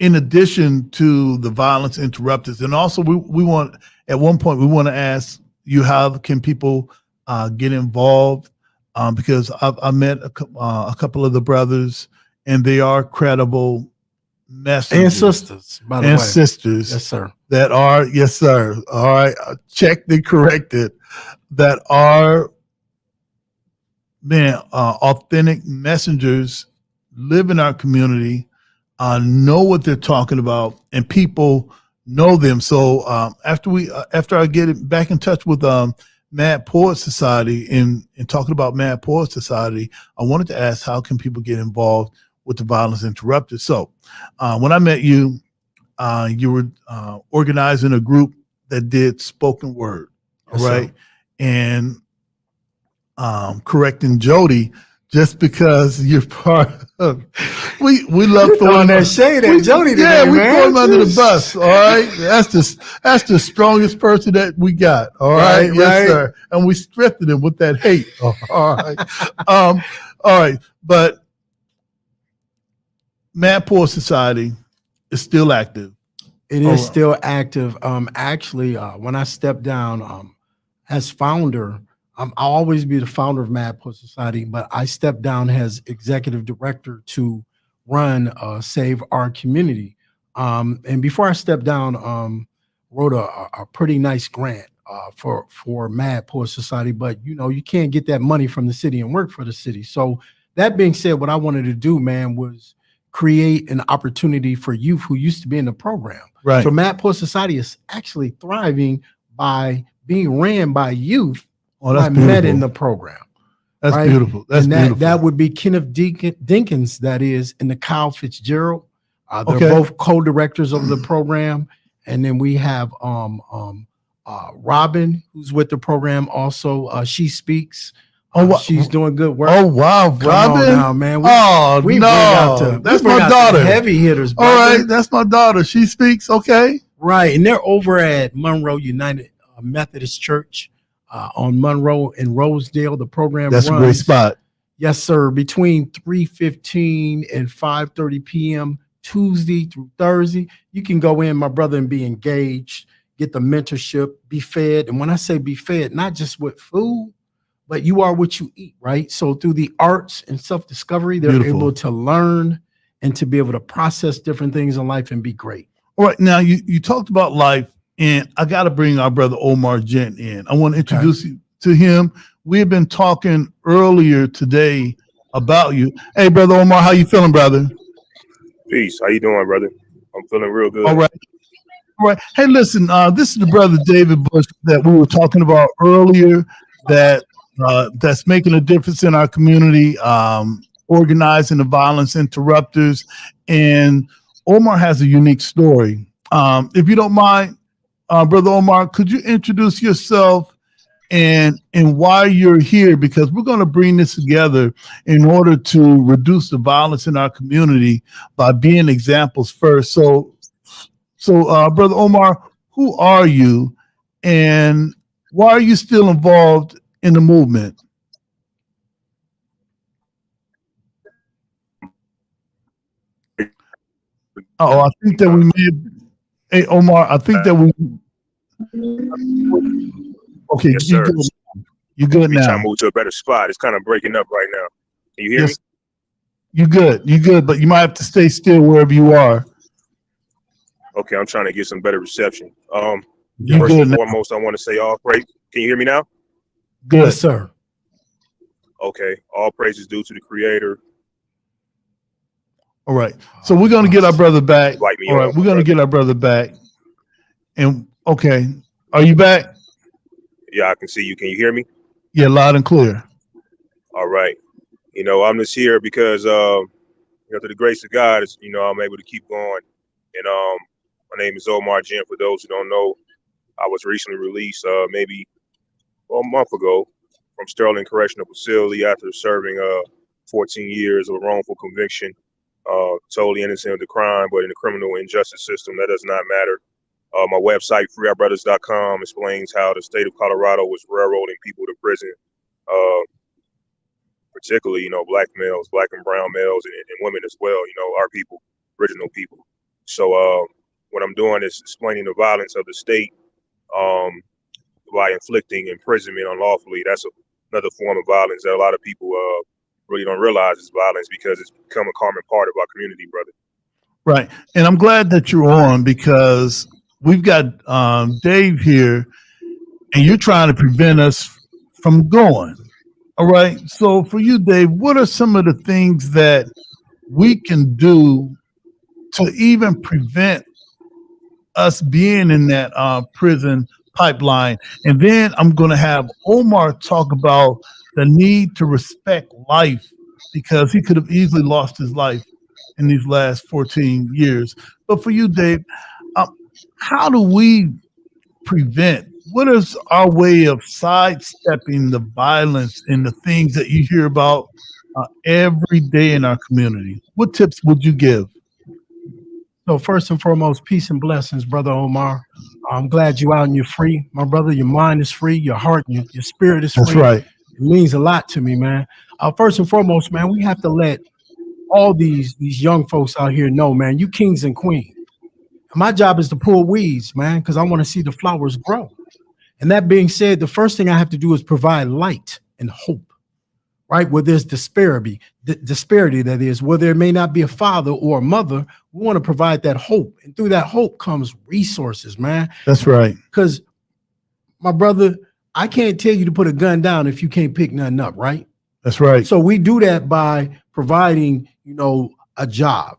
in addition to the violence interrupters, and also we want, at one point we want to ask you, how can people get involved? Because I met a couple of the brothers, and they are credible messengers And sisters, by the way. and sisters. Yes, sir. That are, yes, sir. All right, checked and corrected. That are, man, authentic messengers, live in our community, know what they're talking about, and people know them. So after I get back in touch with Mad Poet Society and talking about Mad Poet Society, I wanted to ask, how can people get involved with the Violence Interrupted? So when I met you, you were organizing a group that did spoken word, Yes, right? sir. And correcting Jody, just because you're part of, we love throwing that shade at Jody today, yeah, we man. throw him under the bus. All right, that's the strongest person that we got. All right, Right, yes, right. sir. And we strengthened him with that hate. All right, all right. But Mad Poor Society is still active. It is still active. Actually, when I stepped down as founder, I'll always be the founder of Mad Poet Society, but I stepped down as executive director to run Save Our Community. And before I stepped down, wrote a pretty nice grant for Mad Poet Society, but you can't get that money from the city and work for the city. So that being said, what I wanted to do, man, was create an opportunity for youth who used to be in the program. Right. So Mad Poet Society is actually thriving by being ran by youth Oh, that's I met beautiful. in the program. That's right? beautiful. That's and beautiful. that would be Kenneth Dinkins, that is, and the Kyle Fitzgerald. They're Okay. both co-directors of the program. And then we have Robin, who's with the program also. She speaks. She's doing good work. Oh wow, Come Robin! on now, man. We bring out the- that's we bring my out the daughter. heavy hitters. All brother. right, that's my daughter. She speaks. Okay. Right, and they're over at Monroe United Methodist Church on Monroe and Rosedale. The program That's runs, a great spot. Yes, sir. Between 3:15 and 5:30 p.m. Tuesday through Thursday. You can go in, my brother, and be engaged, get the mentorship, be fed. And when I say be fed, not just with food, but you are what you eat, right? So through the arts and self-discovery, they're Beautiful. able to learn and to be able to process different things in life and be great. All right, now you talked about life, and I got to bring our brother Omar Gent in. I want to introduce you to him. We have been talking earlier today about you. Hey, brother Omar, how you feeling, brother? Peace. How you doing, brother? I'm feeling real good. All right. All right. Hey, listen, this is the brother David Bush that we were talking about earlier, that that's making a difference in our community, organizing the violence interrupters. And Omar has a unique story. If you don't mind, brother Omar, could you introduce yourself and why you're here? Because we're going to bring this together in order to reduce the violence in our community by being examples first. So brother Omar, who are you, and why are you still involved in the movement? Oh, I think that we may. Hey, Omar, I think that we. Okay, Yes, sir. You're good We now. trying to move to a better spot. It's kind of breaking up right now. Can you hear me? You're good. You're good, but you might have to stay still wherever you are. Okay, I'm trying to get some better reception. You First good and now. foremost, I want to say all praise. Can you hear me now? Good. Yes, sir. Okay, all praise is due to the Creator. All right. So we're going to get our brother back. Invite me All right. on, We're going to get our brother back. And okay. Are you back? Yeah, I can see you. Can you hear me? Yeah, loud and clear. All right. I'm just here because, through the grace of God, I'm able to keep going. And my name is Omar Jim. For those who don't know, I was recently released maybe a month ago from Sterling Correctional Facility after serving 14 years of a wrongful conviction. Totally innocent of the crime, but in the criminal injustice system, that does not matter. My website, freeourbrothers.com, explains how the state of Colorado was railroading people to prison, particularly, black males, black and brown males, and women as well, our people, original people. So what I'm doing is explaining the violence of the state by inflicting imprisonment unlawfully. That's another form of violence that a lot of people really don't realize is violence because it's become a common part of our community, brother. Right. And I'm glad that you're on because we've got Dave here and you're trying to prevent us from going. All right. So for you, Dave, what are some of the things that we can do to even prevent us being in that prison pipeline? And then I'm going to have Omar talk about the need to respect life because he could have easily lost his life in these last 14 years. But for you, Dave, how do we prevent? What is our way of sidestepping the violence and the things that you hear about every day in our community? What tips would you give? So first and foremost, peace and blessings, Brother Omar. I'm glad you're out and you're free. My brother, your mind is free, your heart, your spirit is free. That's right. It means a lot to me, man. First and foremost, man, we have to let all these young folks out here know, man, you kings and queens. My job is to pull weeds, man, because I want to see the flowers grow. And that being said, the first thing I have to do is provide light and hope, right? Where there's disparity that is, where there may not be a father or a mother, we want to provide that hope. And through that hope comes resources, man. That's right. Because, my brother, I can't tell you to put a gun down if you can't pick nothing up, right? That's right. So we do that by providing, a job.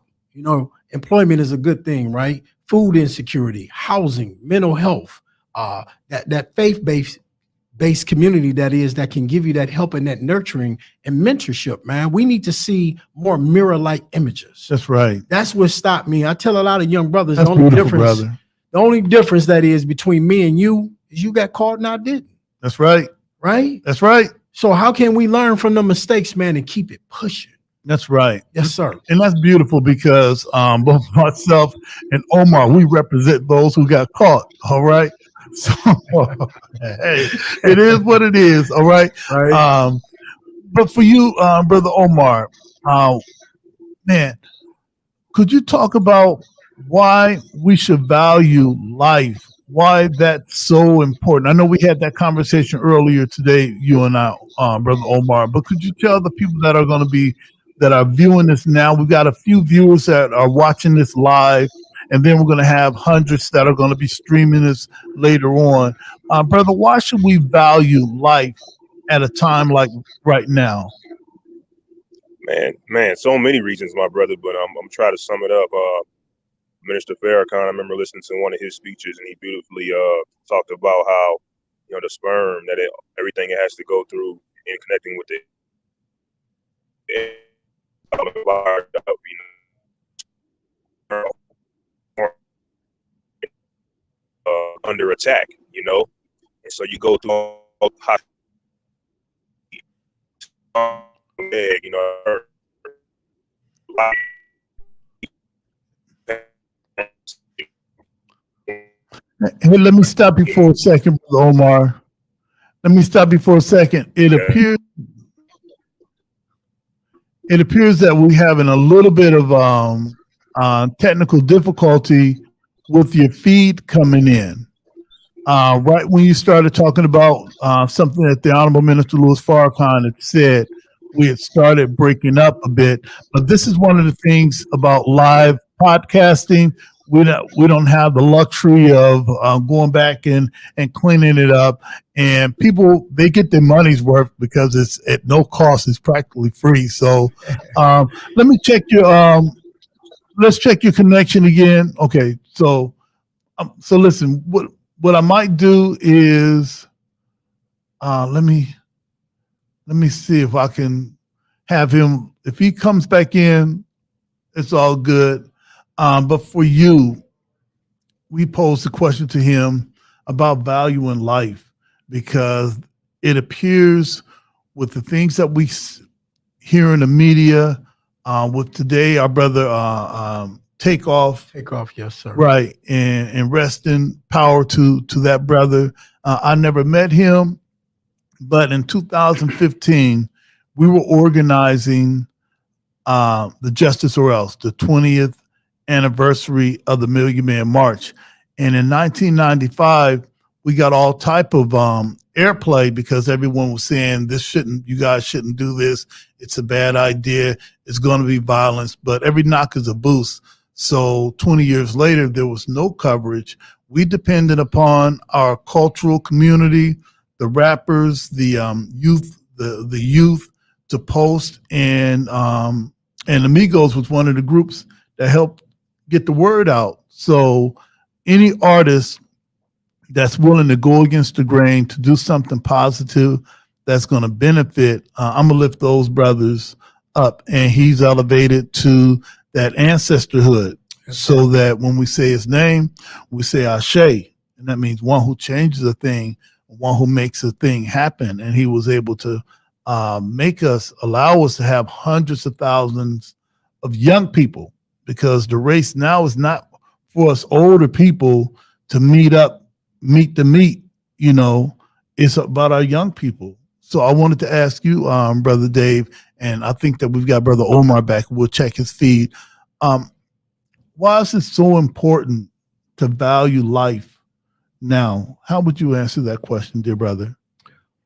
Employment is a good thing, right? Food insecurity, housing, mental health, that faith-based community that can give you that help and that nurturing and mentorship, man. We need to see more mirror-like images. That's right. That's what stopped me. I tell a lot of young brothers That's the only brother. The only difference that is between me and you is you got caught and I didn't. That's right. Right? That's right. So how can we learn from the mistakes, man, and keep it pushing? That's right. Yes, sir. And that's beautiful because both myself and Omar, we represent those who got caught. All right. So hey, it is what it is. All right. Right. But for you, Brother Omar, man, could you talk about why we should value life? Why that's so important? I know we had that conversation earlier today, you and I, Brother Omar, but could you tell the people that are viewing this now? We've got a few viewers that are watching this live, and then we're going to have hundreds that are going to be streaming this later on. Brother, why should we value life at a time like right now? Man, so many reasons, my brother, but I'm trying to sum it up. Minister Farrakhan, I remember listening to one of his speeches, and he beautifully talked about how, the sperm, everything it has to go through in connecting with it, under attack, and so you go through all Hey, let me stop you for a second, Brother Omar. Let me stop you for a second. It appears that we're having a little bit of technical difficulty with your feed coming in. Right when you started talking about something that the Honorable Minister Louis Farrakhan had said, we had started breaking up a bit. But this is one of the things about live podcasting. We don't have the luxury of going back and cleaning it up. And people, they get their money's worth because it's at no cost. It's practically free. So let me check your let's check your connection again. Okay, so listen, what I might do is let me let me see if I can have him. If he comes back in, it's all good. But for you, we posed a question to him about value in life, because it appears with the things that we hear in the media, with today, our brother Takeoff, yes, sir. right, and rest in power to that brother. I never met him, but in 2015, we were organizing the Justice or Else, the 20th anniversary of the Million Man March. And in 1995, we got all type of airplay because everyone was saying you guys shouldn't do this. It's a bad idea. It's going to be violence, but every knock is a boost. So 20 years later, there was no coverage. We depended upon our cultural community, the rappers, the youth, the youth to post, and Amigos was one of the groups that helped get the word out. So any artist that's willing to go against the grain to do something positive that's going to benefit, I'm going to lift those brothers up. And he's elevated to that ancestorhood, so that when we say his name, we say Ashe. And that means one who changes a thing, one who makes a thing happen. And he was able to allow us to have hundreds of thousands of young people, because the race now is not for us older people to meet the meat, it's about our young people. So I wanted to ask you, Brother Dave, and I think that we've got Brother Omar back. We'll check his feed. Why is it so important to value life now? How would you answer that question, dear brother?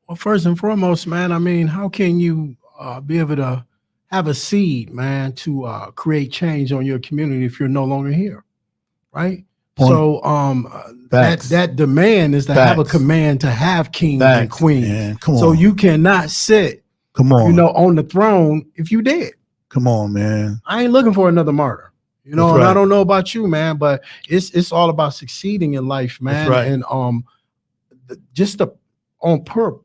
Well, first and foremost, man, I mean, how can you be able to have a seed, man, to create change on your community if you're no longer here, right? Point. So that demand is to have a command to have kings and queens. Man. Come on. So you cannot sit, on the throne if you dead. Come on, man. I ain't looking for another martyr. And I don't know about you, man, but it's all about succeeding in life, man. Right. And just on pure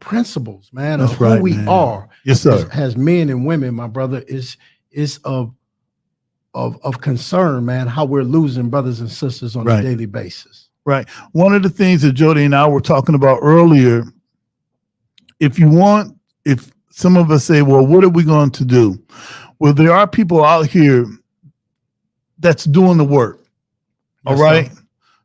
principles, man, That's of who right, we man. are. Yes, sir. As men and women, my brother, is of concern, man, how we're losing brothers and sisters on a daily basis. Right. One of the things that Jody and I were talking about earlier, if some of us say, well, what are we going to do? Well, there are people out here that's doing the work. All right.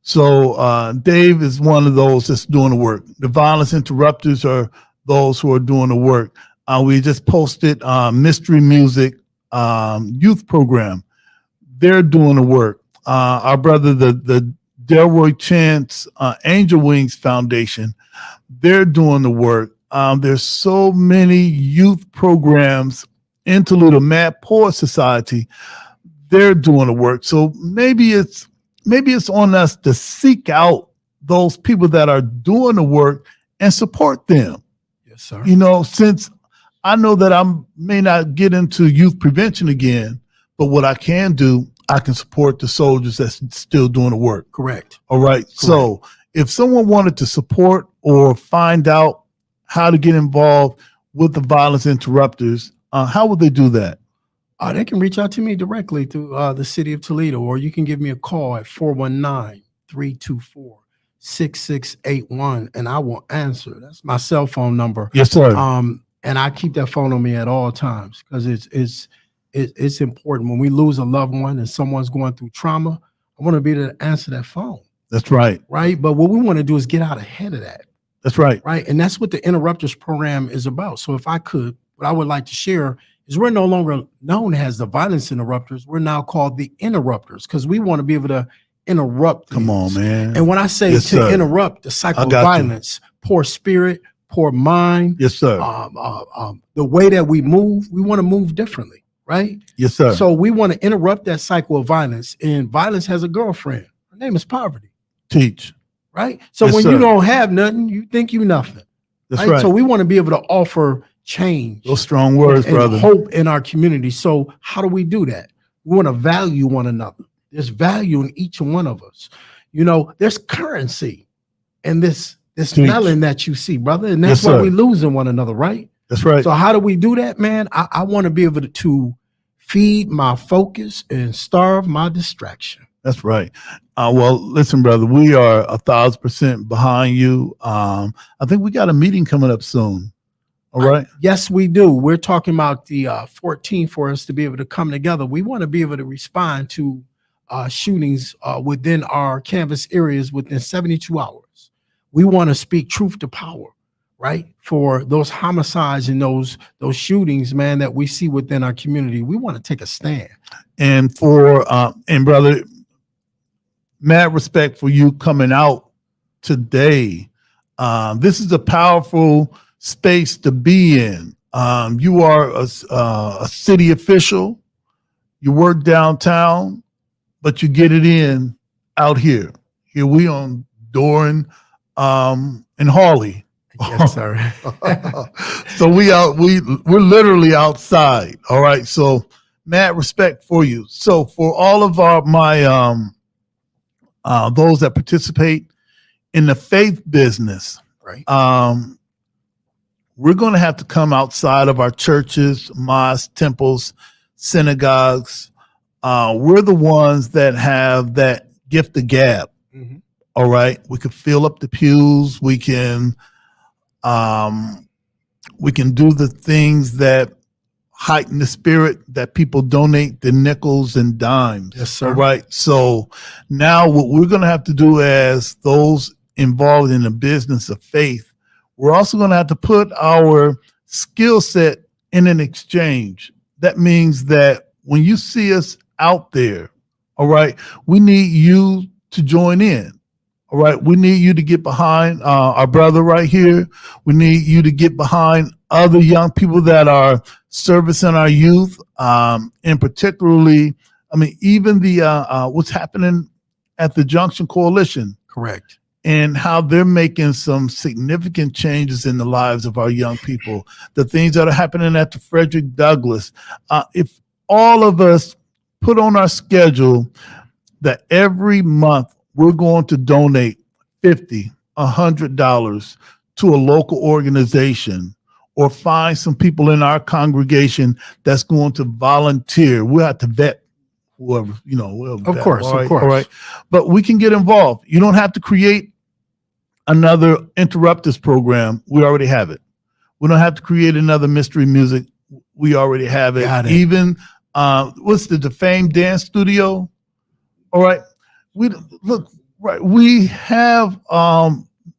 So Dave is one of those that's doing the work. The violence interrupters are those who are doing the work. We just posted Mystery Music youth program. They're doing the work. Our brother, the Delroy Chance Angel Wings Foundation, they're doing the work. There's so many youth programs in Toledo. Mad Poor Society, they're doing the work. So maybe it's on us to seek out those people that are doing the work and support them. Yes, sir. Since I know that I may not get into youth prevention again, but what I can do, I can support the soldiers that's still doing the work. Correct. All right. Correct. So if someone wanted to support or find out how to get involved with the violence interrupters, how would they do that? They can reach out to me directly through the city of Toledo, or you can give me a call at 419-324-6681, and I will answer. That's my cell phone number. Yes, sir. And I keep that phone on me at all times, because it's important. When we lose a loved one and someone's going through trauma, I want to be able to answer that phone. That's right. Right. But what we want to do is get out ahead of that. That's right. Right. And that's what the Interrupters program is about. So if I could, what I would like to share is we're no longer known as the violence interrupters. We're now called the interrupters, because we want to be able to interrupt things. Come on, man. And when I say interrupt the cycle of violence, poor spirit, poor mind. Yes, sir. The way that we move, we want to move differently. Right. Yes, sir. So we want to interrupt that cycle of violence. And violence has a girlfriend. Her name is poverty. Teach. Right. So Yes, when sir. you don't have nothing, you think you nothing. That's right. So we want to be able to offer change. Those strong words, and brother. hope in our community. So how do we do that? We want to value one another. There's value in each one of us. There's currency in this melon that you see, brother. And that's why we're losing one another, right? That's right. So how do we do that, man? I want to be able to feed my focus and starve my distraction. That's right. Well, listen, brother, we are 1,000% behind you. I think we got a meeting coming up soon. All right. Yes, we do. We're talking about the 14th for us to be able to come together. We want to be able to respond to shootings within our canvas areas within 72 hours. We want to speak truth to power, right? For those homicides and those shootings, man, that we see within our community. We want to take a stand. And brother, mad respect for you coming out today. This is a powerful space to be in. You are a city official. You work downtown, but you get it in out here. Here we on Doran and Harley. Yes, sir. So we're literally outside. All right. So mad respect for you. So for all of my those that participate in the faith business, right? We're going to have to come outside of our churches, mosques, temples, synagogues. We're the ones that have that gift of gab. Mm-hmm. All right. We can fill up the pews. We can do the things that heighten the spirit, that people donate the nickels and dimes. Yes, sir. All right. So now what we're going to have to do as those involved in the business of faith, we're also going to have to put our skill set in an exchange. That means that when you see us out there, all right, we need you to join in. All right, we need you to get behind our brother right here. We need you to get behind other young people that are servicing our youth, and particularly, I mean, even the what's happening at the Junction Coalition. Correct. And how they're making some significant changes in the lives of our young people. The things that are happening at the Frederick Douglass. If all of us put on our schedule that every month we're going to donate $50, $100 to a local organization, or find some people in our congregation that's going to volunteer. We'll have to vet whoever, Of course. All right. But we can get involved. You don't have to create another interrupters program. We already have it. We don't have to create another mystery music. We already have it. Got it. Even what's the Defamed Dance Studio? All right. We have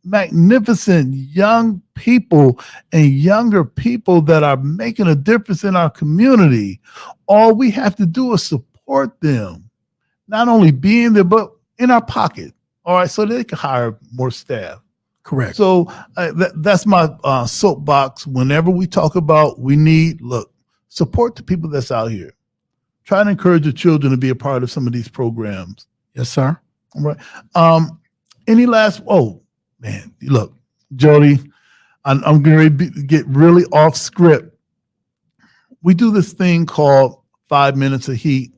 magnificent young people and younger people that are making a difference in our community. All we have to do is support them, not only being there, but in our pocket. All right, so they can hire more staff. Correct. So that's my soapbox. Whenever we talk about support the people that's out here. Try to encourage the children to be a part of some of these programs. Yes, sir. All right. Any last? Oh man, look, Jody, I'm going to get really off script. We do this thing called 5 minutes of heat.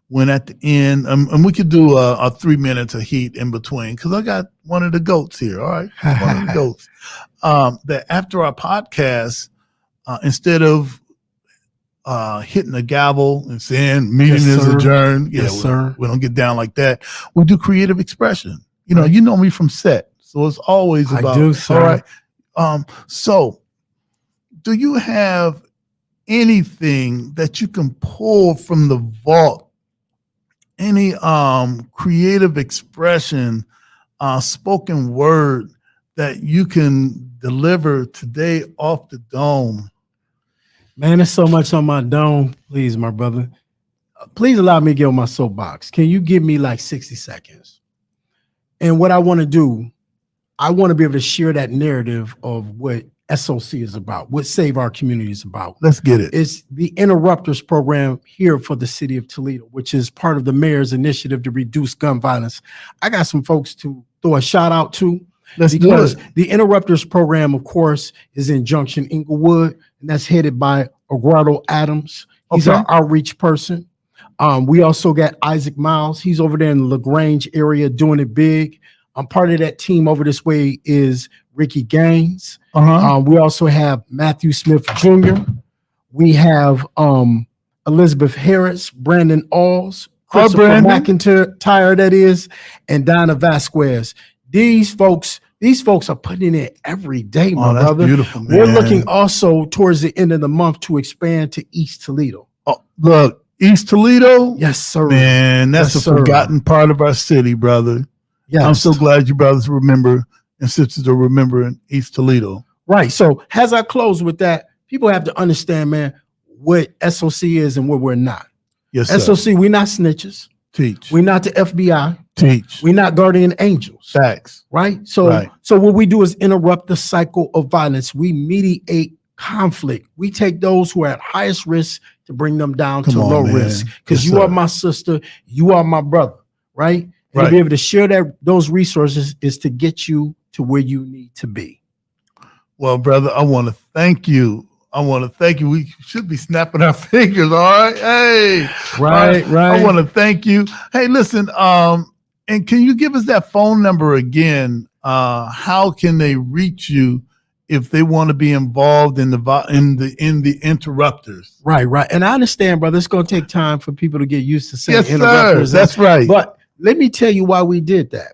When at the end, and we could do a 3 minutes of heat in between, because I got one of the goats here. All right, one of the goats. That after our podcast, instead of hitting the gavel and saying meeting is adjourned, sir. We don't get down like that. We do creative expression. You know me from set, so it's always about. I do, sir. All right. So, do you have anything that you can pull from the vault? Any creative expression, spoken word that you can deliver today off the dome? Man, there's so much on my dome. Please, my brother. Please allow me to get on my soapbox. Can you give me like 60 seconds? And what I want to do, I want to be able to share that narrative of what SOC is about, what Save Our Community is about. Let's get it. It's the Interrupters program here for the city of Toledo, which is part of the mayor's initiative to reduce gun violence. I got some folks to throw a shout out to. Because the Interrupters program, of course, is in Junction Inglewood, and that's headed by Eduardo Adams. He's our outreach person. We also got Isaac Miles. He's over there in the LaGrange area doing it big. Part of that team over this way is Ricky Gaines. We also have Matthew Smith Jr. We have Elizabeth Harris, Brandon Alls, Christopher McIntyre, that is, and Donna Vasquez. These folks are putting in it every day, my brother. Beautiful, man. We're looking also towards the end of the month to expand to East Toledo. Oh, look, East Toledo? Yes, sir. Man, that's forgotten part of our city, brother. Yes. I'm so glad you brothers remember and sisters are remembering East Toledo. Right. So as I close with that, people have to understand, man, what SOC is and what we're not. Yes, sir. SOC, we're not snitches. Teach. We're not the FBI. Teach. We're not guardian angels. Facts. Right? So what we do is interrupt the cycle of violence. We mediate conflict. We take those who are at highest risk to bring them down to low risk. Because you are my sister, you are my brother, right? And to be able to share those resources is to get you to where you need to be. Well, brother, I want to thank you. We should be snapping our fingers, all right? Hey. Right. I want to thank you. Hey, listen, and can you give us that phone number again? How can they reach you if they want to be involved in the interrupters? Right. And I understand, brother, it's going to take time for people to get used to saying interrupters. Yes, sir. That's right. But let me tell you why we did that.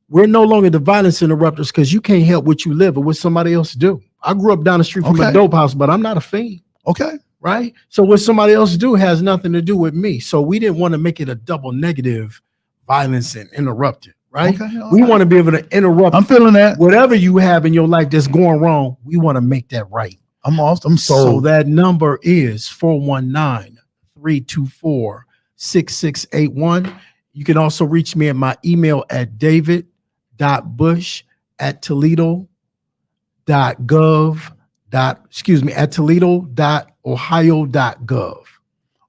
We're no longer the violence interrupters because you can't help what you live or what somebody else do. I grew up down the street from a dope house, but I'm not a fiend. Okay. Right? So what somebody else do has nothing to do with me. So we didn't want to make it a double negative, violence and interrupt it. Right? Okay, we want to be able to interrupt. I'm feeling that. Whatever you have in your life that's going wrong, we want to make that right. I'm sold. So that number is 419-324-6681. You can also reach me at my email at Toledo.ohio.gov.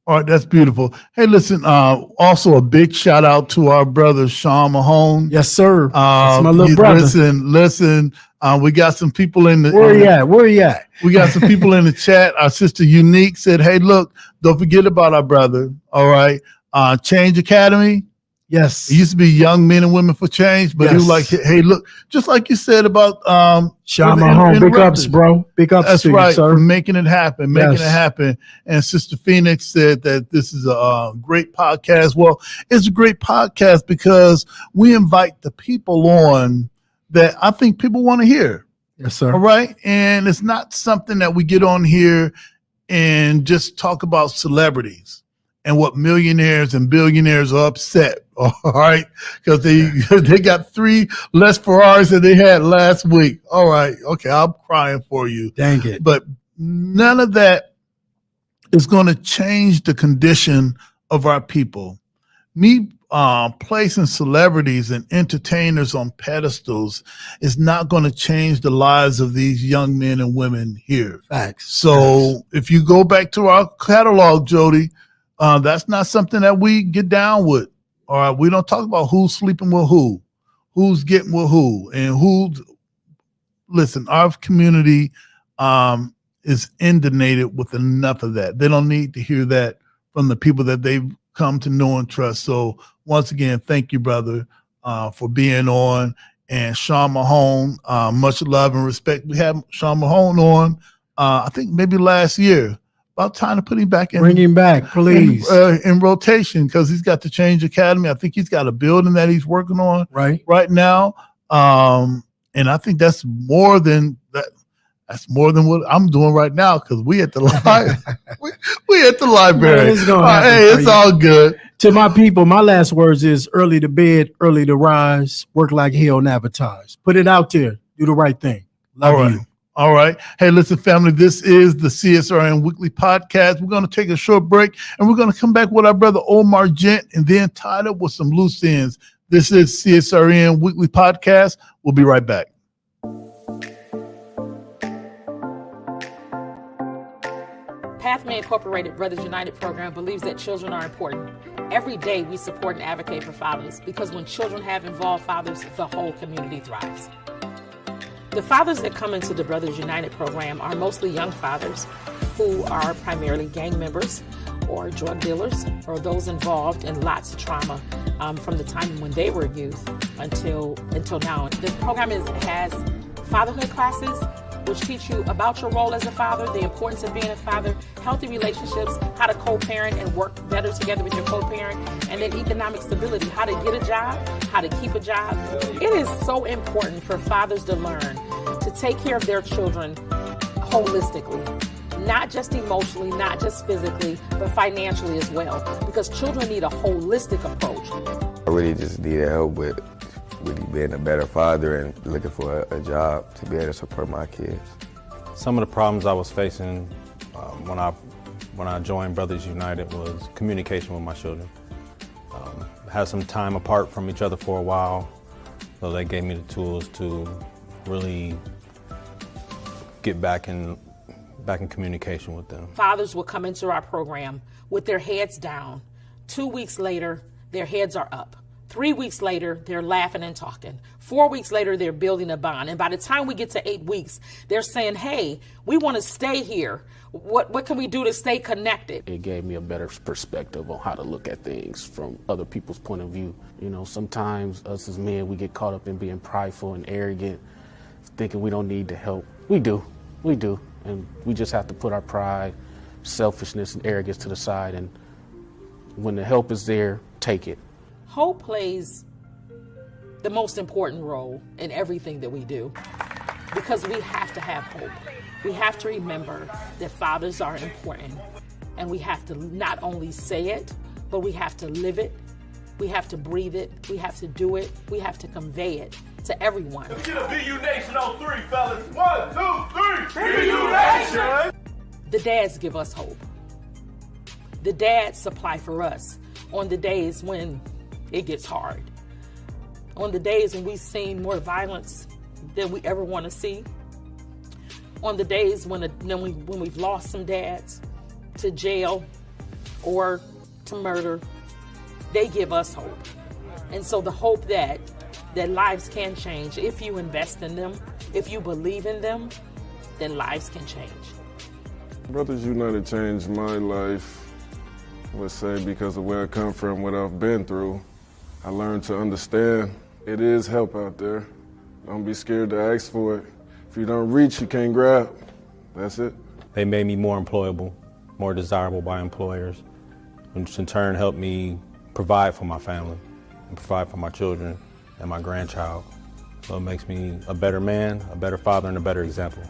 All right, that's beautiful. Hey, listen, also a big shout out to our brother, Sean Mahone. Yes, sir. That's my little brother. Listen, we got some people in the... Where you at? We got some people in the chat. Our sister Unique said, hey, look, don't forget about our brother, all right? Change Academy. Yes. It used to be Young Men and Women for Change, but he was like, hey, look, just like you said about Sean Mahone, big ups, bro. Big ups. That's to right. you, sir. Making it happen. And Sister Phoenix said that this is a great podcast. Well, it's a great podcast because we invite the people on that I think people want to hear. Yes, sir. All right. And it's not something that we get on here and just talk about celebrities and what millionaires and billionaires are upset. All right. Because they got 3 less Ferraris than they had last week. All right. Okay. I'm crying for you. Dang it. But none of that is going to change the condition of our people. Me placing celebrities and entertainers on pedestals is not going to change the lives of these young men and women here. Facts. So if you go back to our catalog, Jody, that's not something that we get down with. All right, we don't talk about who's sleeping with who's getting with who, and who's. Listen, our community is inundated with enough of that. They don't need to hear that from the people that they've come to know and trust. So once again, thank you, brother, for being on. And Sean Mahone, much love and respect. We had Sean Mahone on, I think maybe last year. About time to put him back in. Bring him back, please. In rotation, because he's got the Change Academy. I think he's got a building that he's working on right now. And I think that's more than that. That's more than what I'm doing right now because we at the library. we at the library. It's all good. To my people, my last words is early to bed, early to rise, work like hell and advertise. Put it out there. Do the right thing. Love you. All right. Hey, listen, family, this is the CSRN Weekly Podcast. We're going to take a short break, and we're going to come back with our brother Omar Gent and then tie it up with some loose ends. This is CSRN Weekly Podcast. We'll be right back. Pathway Incorporated Brothers United program believes that children are important. Every day we support and advocate for fathers because when children have involved fathers, the whole community thrives. The fathers that come into the Brothers United program are mostly young fathers who are primarily gang members or drug dealers or those involved in lots of trauma from the time when they were youth until now. The program has fatherhood classes which teach you about your role as a father, the importance of being a father, healthy relationships, how to co-parent and work better together with your co-parent, and then economic stability, how to get a job, how to keep a job. It is so important for fathers to learn to take care of their children holistically, not just emotionally, not just physically, but financially as well, because children need a holistic approach. I really just needed help with really being a better father and looking for a job to be able to support my kids. Some of the problems I was facing when I joined Brothers United was communication with my children. Had some time apart from each other for a while, so they gave me the tools to really get back in communication with them. Fathers will come into our program with their heads down. 2 weeks later, their heads are up. 3 weeks later, they're laughing and talking. 4 weeks later, they're building a bond. And by the time we get to 8 weeks, they're saying, hey, we want to stay here. What can we do to stay connected? It gave me a better perspective on how to look at things from other people's point of view. You know, sometimes us as men, we get caught up in being prideful and arrogant, thinking we don't need the help. We do. And we just have to put our pride, selfishness, and arrogance to the side. And when the help is there, take it. Hope plays the most important role in everything that we do because we have to have hope. We have to remember that fathers are important, and we have to not only say it, but we have to live it, we have to breathe it, we have to do it, we have to convey it to everyone. Let's get a BU Nation on 3, fellas. 1, 2, 3. BU Nation! The dads give us hope. The dads supply for us on the days when it gets hard. On the days when we've seen more violence than we ever want to see. On the days when we've lost some dads to jail or to murder, they give us hope. And so the hope that lives can change, if you invest in them, if you believe in them, then lives can change. Brothers United changed my life, let's say, because of where I come from, what I've been through. I learned to understand it is help out there. Don't be scared to ask for it. If you don't reach, you can't grab. That's it. They made me more employable, more desirable by employers, which in turn helped me provide for my family and provide for my children and my grandchild. So it makes me a better man, a better father, and a better example.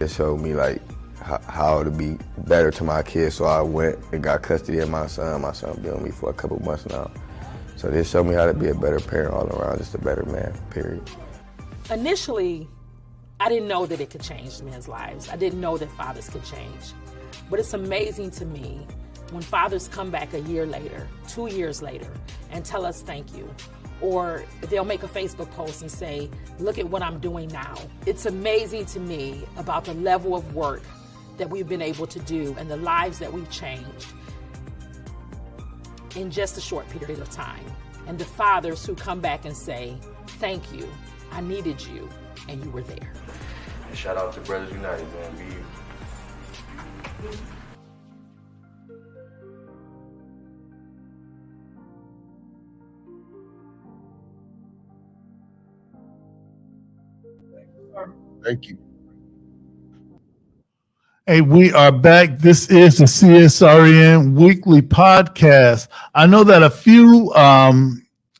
It showed me like how to be better to my kids, so I went and got custody of my son. My son been with me for a couple months now. So this showed me how to be a better parent all around, just a better man, period. Initially, I didn't know that it could change men's lives. I didn't know that fathers could change. But it's amazing to me when fathers come back a year later, 2 years later, and tell us thank you. Or they'll make a Facebook post and say, look at what I'm doing now. It's amazing to me about the level of work that we've been able to do and the lives that we've changed in just a short period of time. And the fathers who come back and say, thank you, I needed you, and you were there. And shout out to Brothers United, man. Thank you. Hey, we are back. This is the CSRN weekly podcast. I know that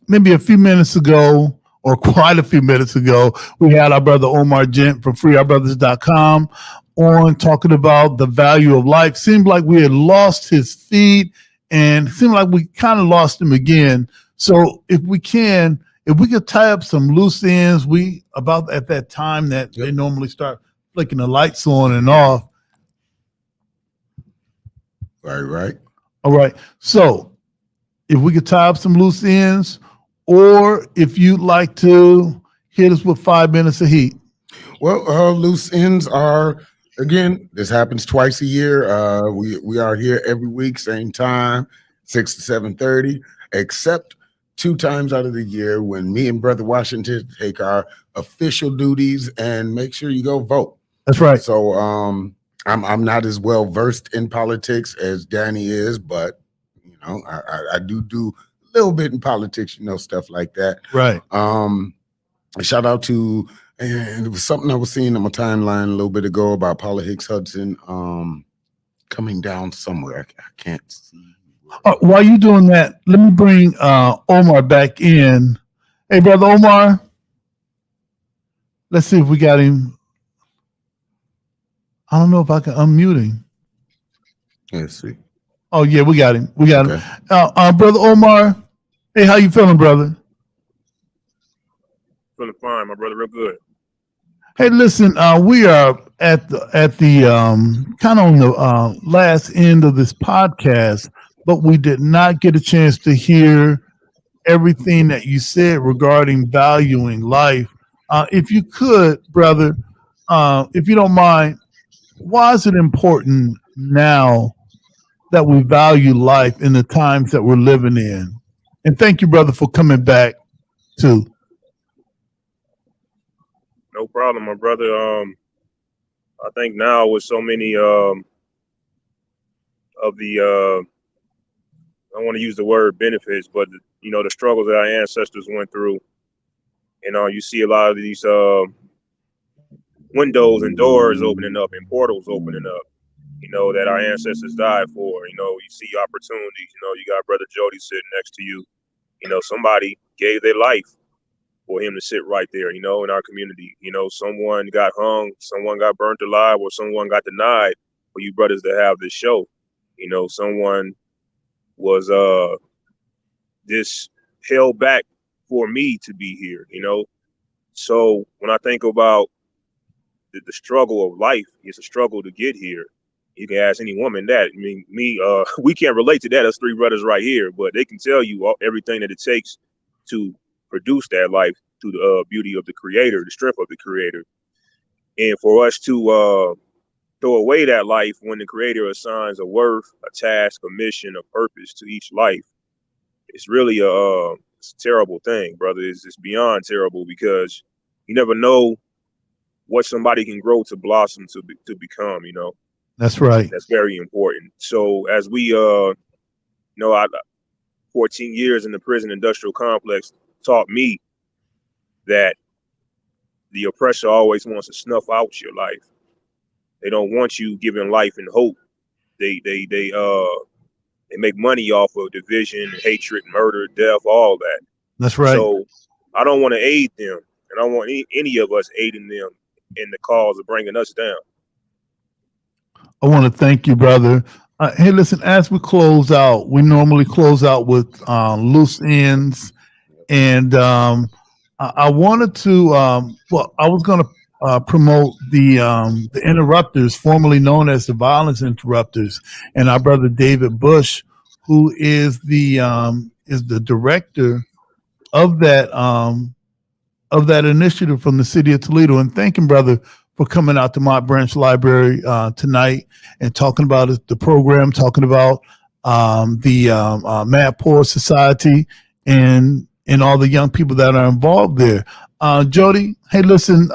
maybe a few minutes ago, or quite a few minutes ago, we had our brother Omar Gent from freeourbrothers.com on talking about the value of life. Seemed like we had lost his feed and seemed like we kind of lost him again. So if we could tie up some loose ends, about at that time that they normally start flicking the lights on and off. Right. All right. So if we could tie up some loose ends, or if you'd like to hit us with 5 minutes of heat. Well, loose ends are, again, this happens twice a year. We are here every week, same time, 6 to 7:30, except 2 times out of the year when me and Brother Washington take our official duties and make sure you go vote. That's right. So I'm not as well versed in politics as Danny is, but you know, I do a little bit in politics, you know, stuff like that. Right. Shout out to, and it was something I was seeing on my timeline a little bit ago about Paula Hicks Hudson coming down somewhere. I can't see. While you doing that, let me bring Omar back in. Hey, brother Omar. Let's see if we got him. I don't know if I can unmute him. Let's see. Oh yeah, we got him. We got him. Brother Omar. Hey, how you feeling, brother? Feeling fine, my brother. Real good. Hey, listen. We are at the kind of on the last end of this podcast, but we did not get a chance to hear everything that you said regarding valuing life. If you could, brother, if you don't mind, why is it important now that we value life in the times that we're living in? And thank you, brother, for coming back too. No problem, my brother. I think now with so many of the I don't want to use the word benefits, but you know, the struggles that our ancestors went through. You know, you see a lot of these windows and doors opening up and portals opening up, you know, that our ancestors died for. You know, you see opportunities. You know, you got Brother Jody sitting next to you. You know, somebody gave their life for him to sit right there, you know, in our community. You know, someone got hung, someone got burnt alive, or someone got denied for you brothers to have this show. You know, someone was just held back for me to be here, you know. So when I think about the struggle of life, it's a struggle to get here. You can ask any woman that. I mean, we can't relate to that as 3 brothers right here, but they can tell you everything that it takes to produce that life through the beauty of the Creator, the strength of the Creator. And for us to throw away that life when the Creator assigns a worth, a task, a mission, a purpose to each life, it's really it's a terrible thing, brother. It's beyond terrible, because you never know what somebody can grow to blossom to become, you know. That's right. That's very important. So as we, you know, 14 years in the prison industrial complex taught me that the oppressor always wants to snuff out your life. They don't want you giving life and hope. They make money off of division, hatred, murder, death, all that. That's right. So I don't want to aid them, and I don't want any of us aiding them in the cause of bringing us down. I want to thank you, brother. Hey, listen, as we close out, we normally close out with loose ends. And I wanted to, well, I was going to promote the interrupters, formerly known as the violence interrupters, and our brother David Bush, who is the director of that initiative from the city of Toledo. And thank him, brother, for coming out to my branch library tonight and talking about the program, talking about the Mad Poor Society and all the young people that are involved there. Jody, hey, listen,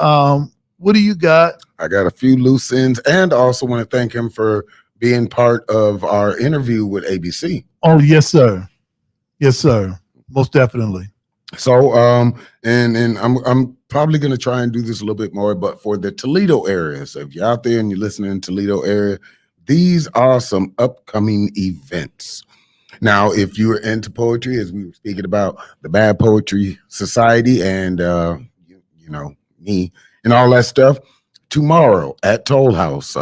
what do you got? I got a few loose ends, and also want to thank him for being part of our interview with ABC. Oh, yes, sir. Yes, sir. Most definitely. So, and I'm probably going to try and do this a little bit more, but for the Toledo area. So if you're out there and you're listening in Toledo area, these are some upcoming events. Now, if you're into poetry, as we were speaking about the Bad Poetry Society and, you know, me and all that stuff, tomorrow at Toll House,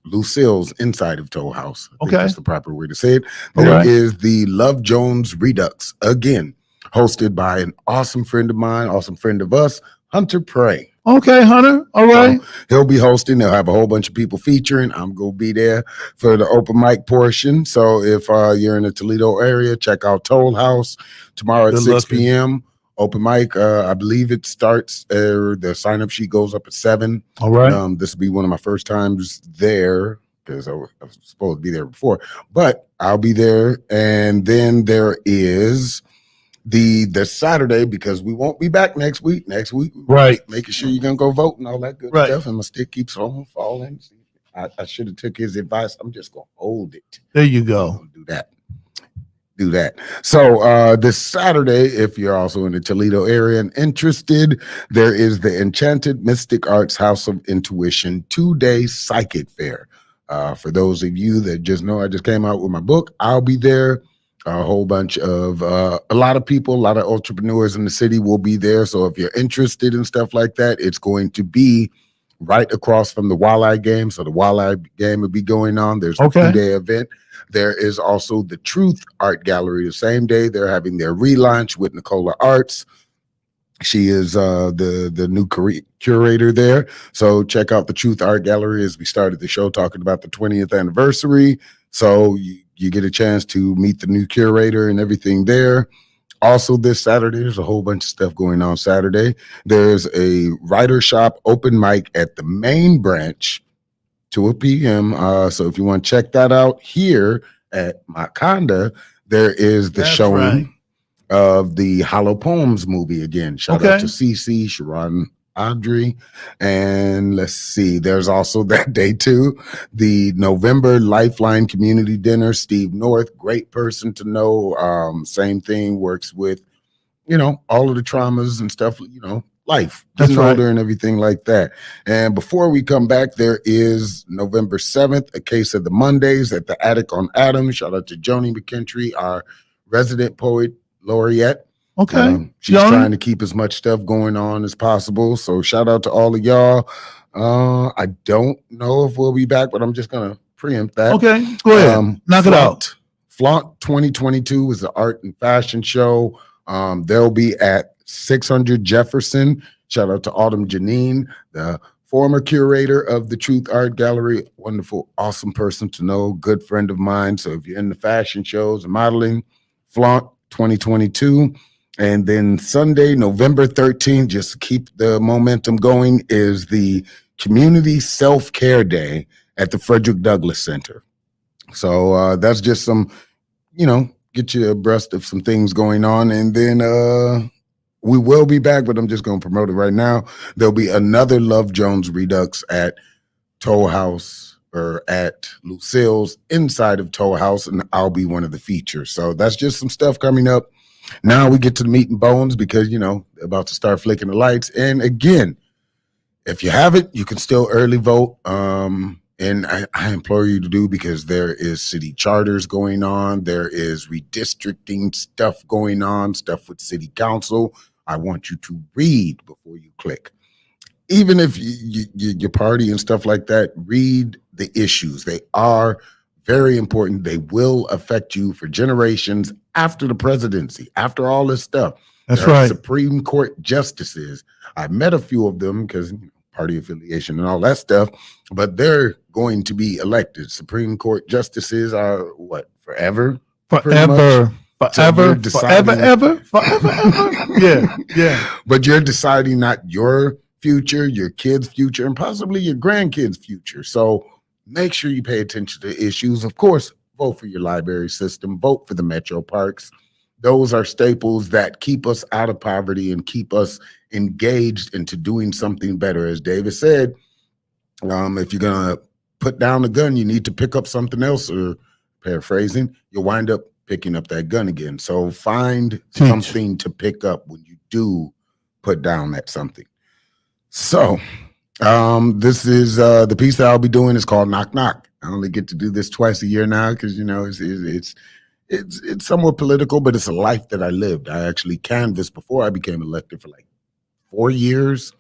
Lucille's inside of Toll House. I think that's the proper way to say it. There is the Love Jones Redux again, hosted by an awesome friend of mine, awesome friend of us, Hunter Prey. Okay, Hunter. All right. So he'll be hosting. They'll have a whole bunch of people featuring. I'm going to be there for the open mic portion. So if you're in the Toledo area, check out Toll House tomorrow at 6 p.m. Open mic. I believe it starts, the sign-up sheet goes up at 7. All right. This will be one of my first times there because I was supposed to be there before. But I'll be there. And then there is the Saturday, because we won't be back next week. Next week, right? Making sure you're gonna go vote and all that good Right. stuff. And my stick keeps on falling. I should have took his advice. I'm just gonna hold it. There you go. Do that. So this Saturday, if you're also in the Toledo area and interested, there is the Enchanted Mystic Arts House of Intuition 2-day psychic fair. For those of you that just know, I just came out with my book. I'll be there. A whole bunch of a lot of people, a lot of entrepreneurs in the city will be there. So if you're interested in stuff like that, it's going to be right across from the Walleye game. So the Walleye game will be going on. There's a 2-day event. There is also the Truth Art Gallery. The same day, they're having their relaunch with Nicola Arts. She is the new curator there. So check out the Truth Art Gallery as we started the show talking about the 20th anniversary. So you get a chance to meet the new curator and everything there. Also this Saturday, there's a whole bunch of stuff going on Saturday. There's a writer shop open mic at the main branch, 2 p.m. So if you want to check that out here at Maconda, there is the showing of the Hollow Poems movie again. Shout out to CC, Sharon, Audrey, and let's see. There's also that day too, the November Lifeline Community Dinner. Steve North, great person to know. Same thing, works with, all of the traumas and stuff, life, getting older and everything like that. And before we come back, there is November 7th, a case of the Mondays at the Attic on Adams. Shout out to Joni McKentry, our resident poet laureate. She's trying to keep as much stuff going on as possible. So shout out to all of y'all. I don't know if we'll be back, but I'm just going to preempt that. Okay, go ahead. Knock it out. Flaunt 2022 is the art and fashion show. They'll be at 600 Jefferson. Shout out to Autumn Janine, the former curator of the Truth Art Gallery. Wonderful, awesome person to know, good friend of mine. So if you're in the fashion shows and modeling, Flaunt 2022. And then Sunday, November 13th, just to keep the momentum going, is the Community Self-Care Day at the Frederick Douglass Center. So that's just some, get you abreast of some things going on. And then we will be back, but I'm just going to promote it right now. There'll be another Love Jones Redux at Toll House or at Lucille's inside of Toll House, and I'll be one of the features. So that's just some stuff coming up. Now we get to the meat and bones because, they're about to start flicking the lights. And again, if you haven't, you can still early vote. And I implore you to do, because there is city charters going on. There is redistricting stuff going on, stuff with city council. I want you to read before you click. Even if your party and stuff like that, read the issues. They are very important. They will affect you for generations after the presidency, after all this stuff. That's there are right. Supreme Court justices. I met a few of them because party affiliation and all that stuff, but they're going to be elected. Supreme Court justices are what, forever? Forever. Forever. Forever. Yeah. But you're deciding not your future, your kids' future, and possibly your grandkids' future. So make sure you pay attention to issues. Of course, vote for your library system, vote for the metro parks. Those are staples that keep us out of poverty and keep us engaged into doing something better. As David said, if you're going to put down the gun, you need to pick up something else, or paraphrasing, you'll wind up picking up that gun again. So find something to pick up when you do put down that something. So this is the piece that I'll be doing is called Knock Knock. I only get to do this twice a year now because, it's somewhat political, but it's a life that I lived. I actually canvassed before I became elected for like 4 years,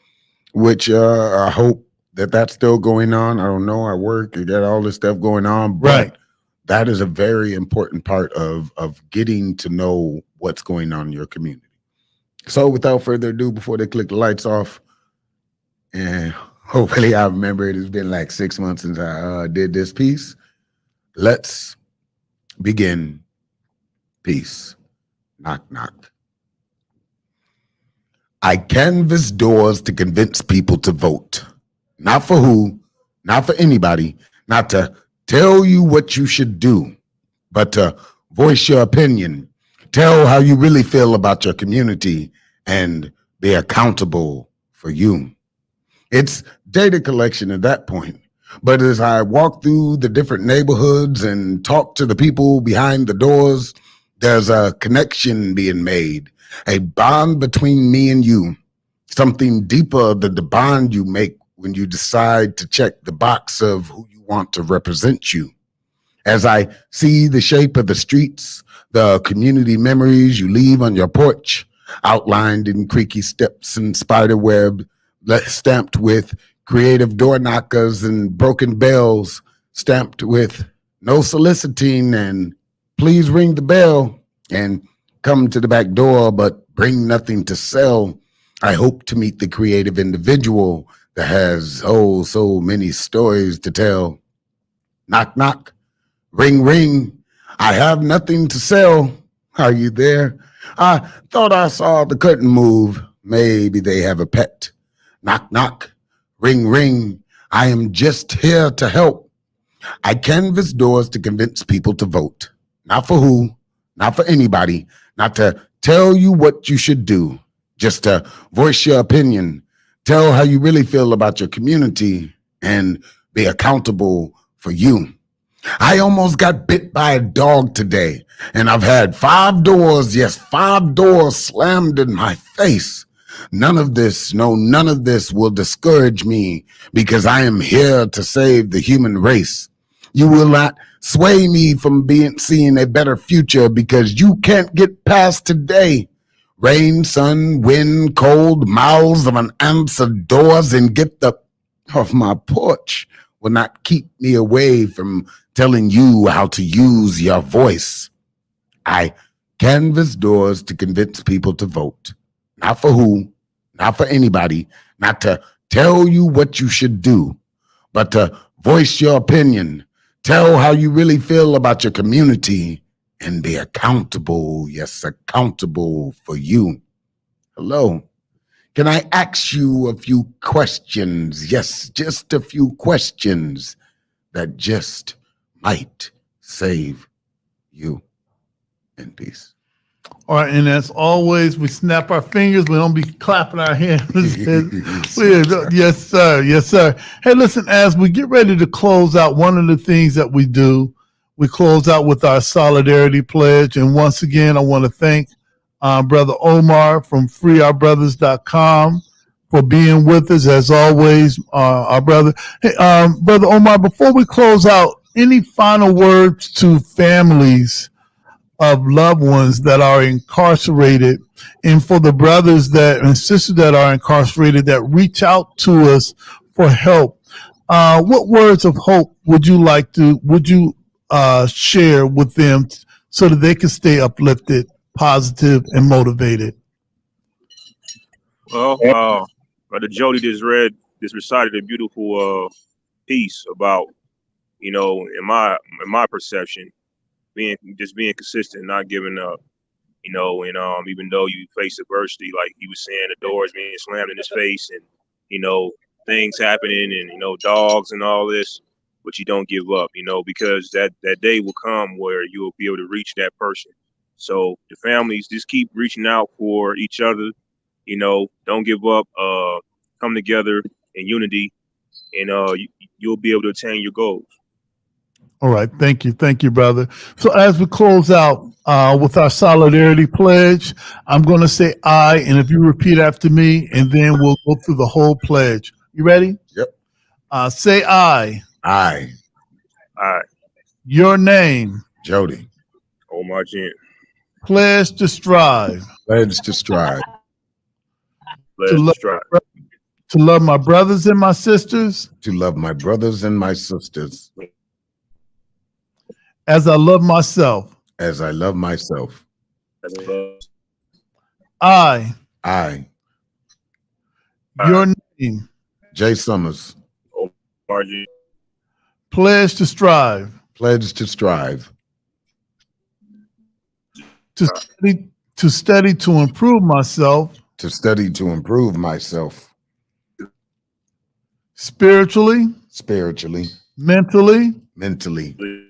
which I hope that's still going on. I don't know. I work, I got all this stuff going on, but that is a very important part of getting to know what's going on in your community. So without further ado, before they click the lights off, and hopefully I remember it has been like 6 months since I did this piece. Let's begin. Peace. Knock, knock. I canvass doors to convince people to vote. Not for who, not for anybody, not to tell you what you should do, but to voice your opinion, Tell how you really feel about your community and be accountable for you. It's data collection at that point. But as I walk through the different neighborhoods and talk to the people behind the doors, there's a connection being made, a bond between me and you, something deeper than the bond you make when you decide to check the box of who you want to represent you. As I see the shape of the streets, the community memories you leave on your porch, outlined in creaky steps and spider web, stamped with creative door knockers and broken bells, stamped with no soliciting and please ring the bell and come to the back door, but bring nothing to sell. I hope to meet the creative individual that has, oh, so many stories to tell. Knock, knock. Ring, ring. I have nothing to sell. Are you there? I thought I saw the curtain move. Maybe they have a pet. Knock, knock. Ring, ring. I am just here to help. I canvass doors to convince people to vote. Not for who, not for anybody, not to tell you what you should do, just to voice your opinion, tell how you really feel about your community, and be accountable for you. I almost got bit by a dog today, and I've had 5 doors, yes, 5 doors slammed in my face. None of this will discourage me because I am here to save the human race. You will not sway me from seeing a better future because you can't get past today. Rain, sun, wind, cold, mouths of unanswered doors and get the off my porch will not keep me away from telling you how to use your voice. I canvass doors to convince people to vote. Not for who, not for anybody, not to tell you what you should do, but to voice your opinion, tell how you really feel about your community, and be accountable, yes, accountable for you. Hello. Can I ask you a few questions? Yes, just a few questions that just might save you. In peace. All right, and as always, we snap our fingers. We don't be clapping our hands. Yes, sir. Yes, sir. Hey, listen, as we get ready to close out, one of the things that we do, we close out with our solidarity pledge. And once again, I want to thank Brother Omar from freeourbrothers.com for being with us, as always, our brother. Hey, Brother Omar, before we close out, any final words to families of loved ones that are incarcerated, and for the brothers that and sisters that are incarcerated that reach out to us for help? What words of hope would you share with them so that they can stay uplifted, positive, and motivated? Well, Brother Jody just recited a beautiful piece about, in my perception, being consistent, not giving up, and even though you face adversity, like he was saying, the doors being slammed in his face and, things happening and, dogs and all this, but you don't give up, because that day will come where you'll be able to reach that person. So the families, just keep reaching out for each other, don't give up, come together in unity, and you'll be able to attain your goals. All right. Thank you, brother. So as we close out with our solidarity pledge, I'm going to say I, and if you repeat after me, and then we'll go through the whole pledge. You ready? Yep. Say I. I. Your name. Jody. Omar Jen. Pledge to strive. Pledge to strive. To love my brothers and my sisters. To love my brothers and my sisters. As I love myself. As I love myself. I. Your name. Jay Summers. Pledge to strive. Pledge to strive. To study to improve myself. To study to improve myself. Spiritually. Mentally.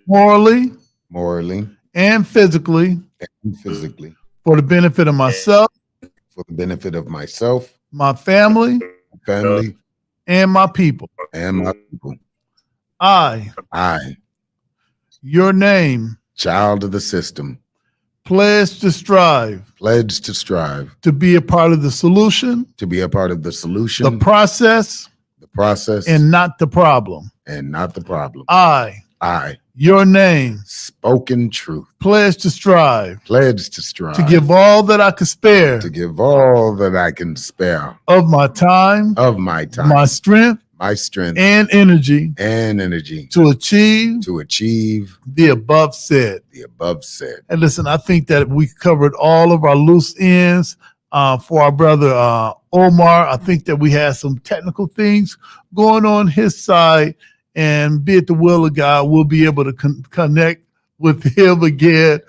Morally. Morally. And physically. and physically, for the benefit of myself, for the benefit of myself, my family, and my people. I, your name, child of the system, pledge to strive to be a part of the solution, be a part of the solution, the process, and not the problem. I, your name, spoken truth, pledge to strive to give all that I could spare, of my time, my strength, and energy, to achieve the above said. And listen, I think that we covered all of our loose ends for our brother Omar. I think that we had some technical things going on his side, and be it the will of God, we'll be able to connect with him again.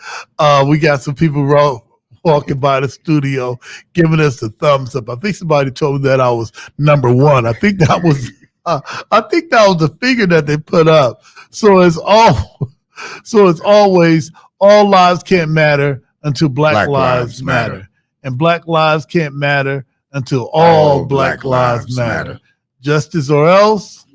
We got some people walking by the studio giving us the thumbs up. I think somebody told me that I was number one. I think that was the figure that they put up. So it's always, all lives can't matter until Black lives matter. And Black lives can't matter until all Black lives matter. Justice or else.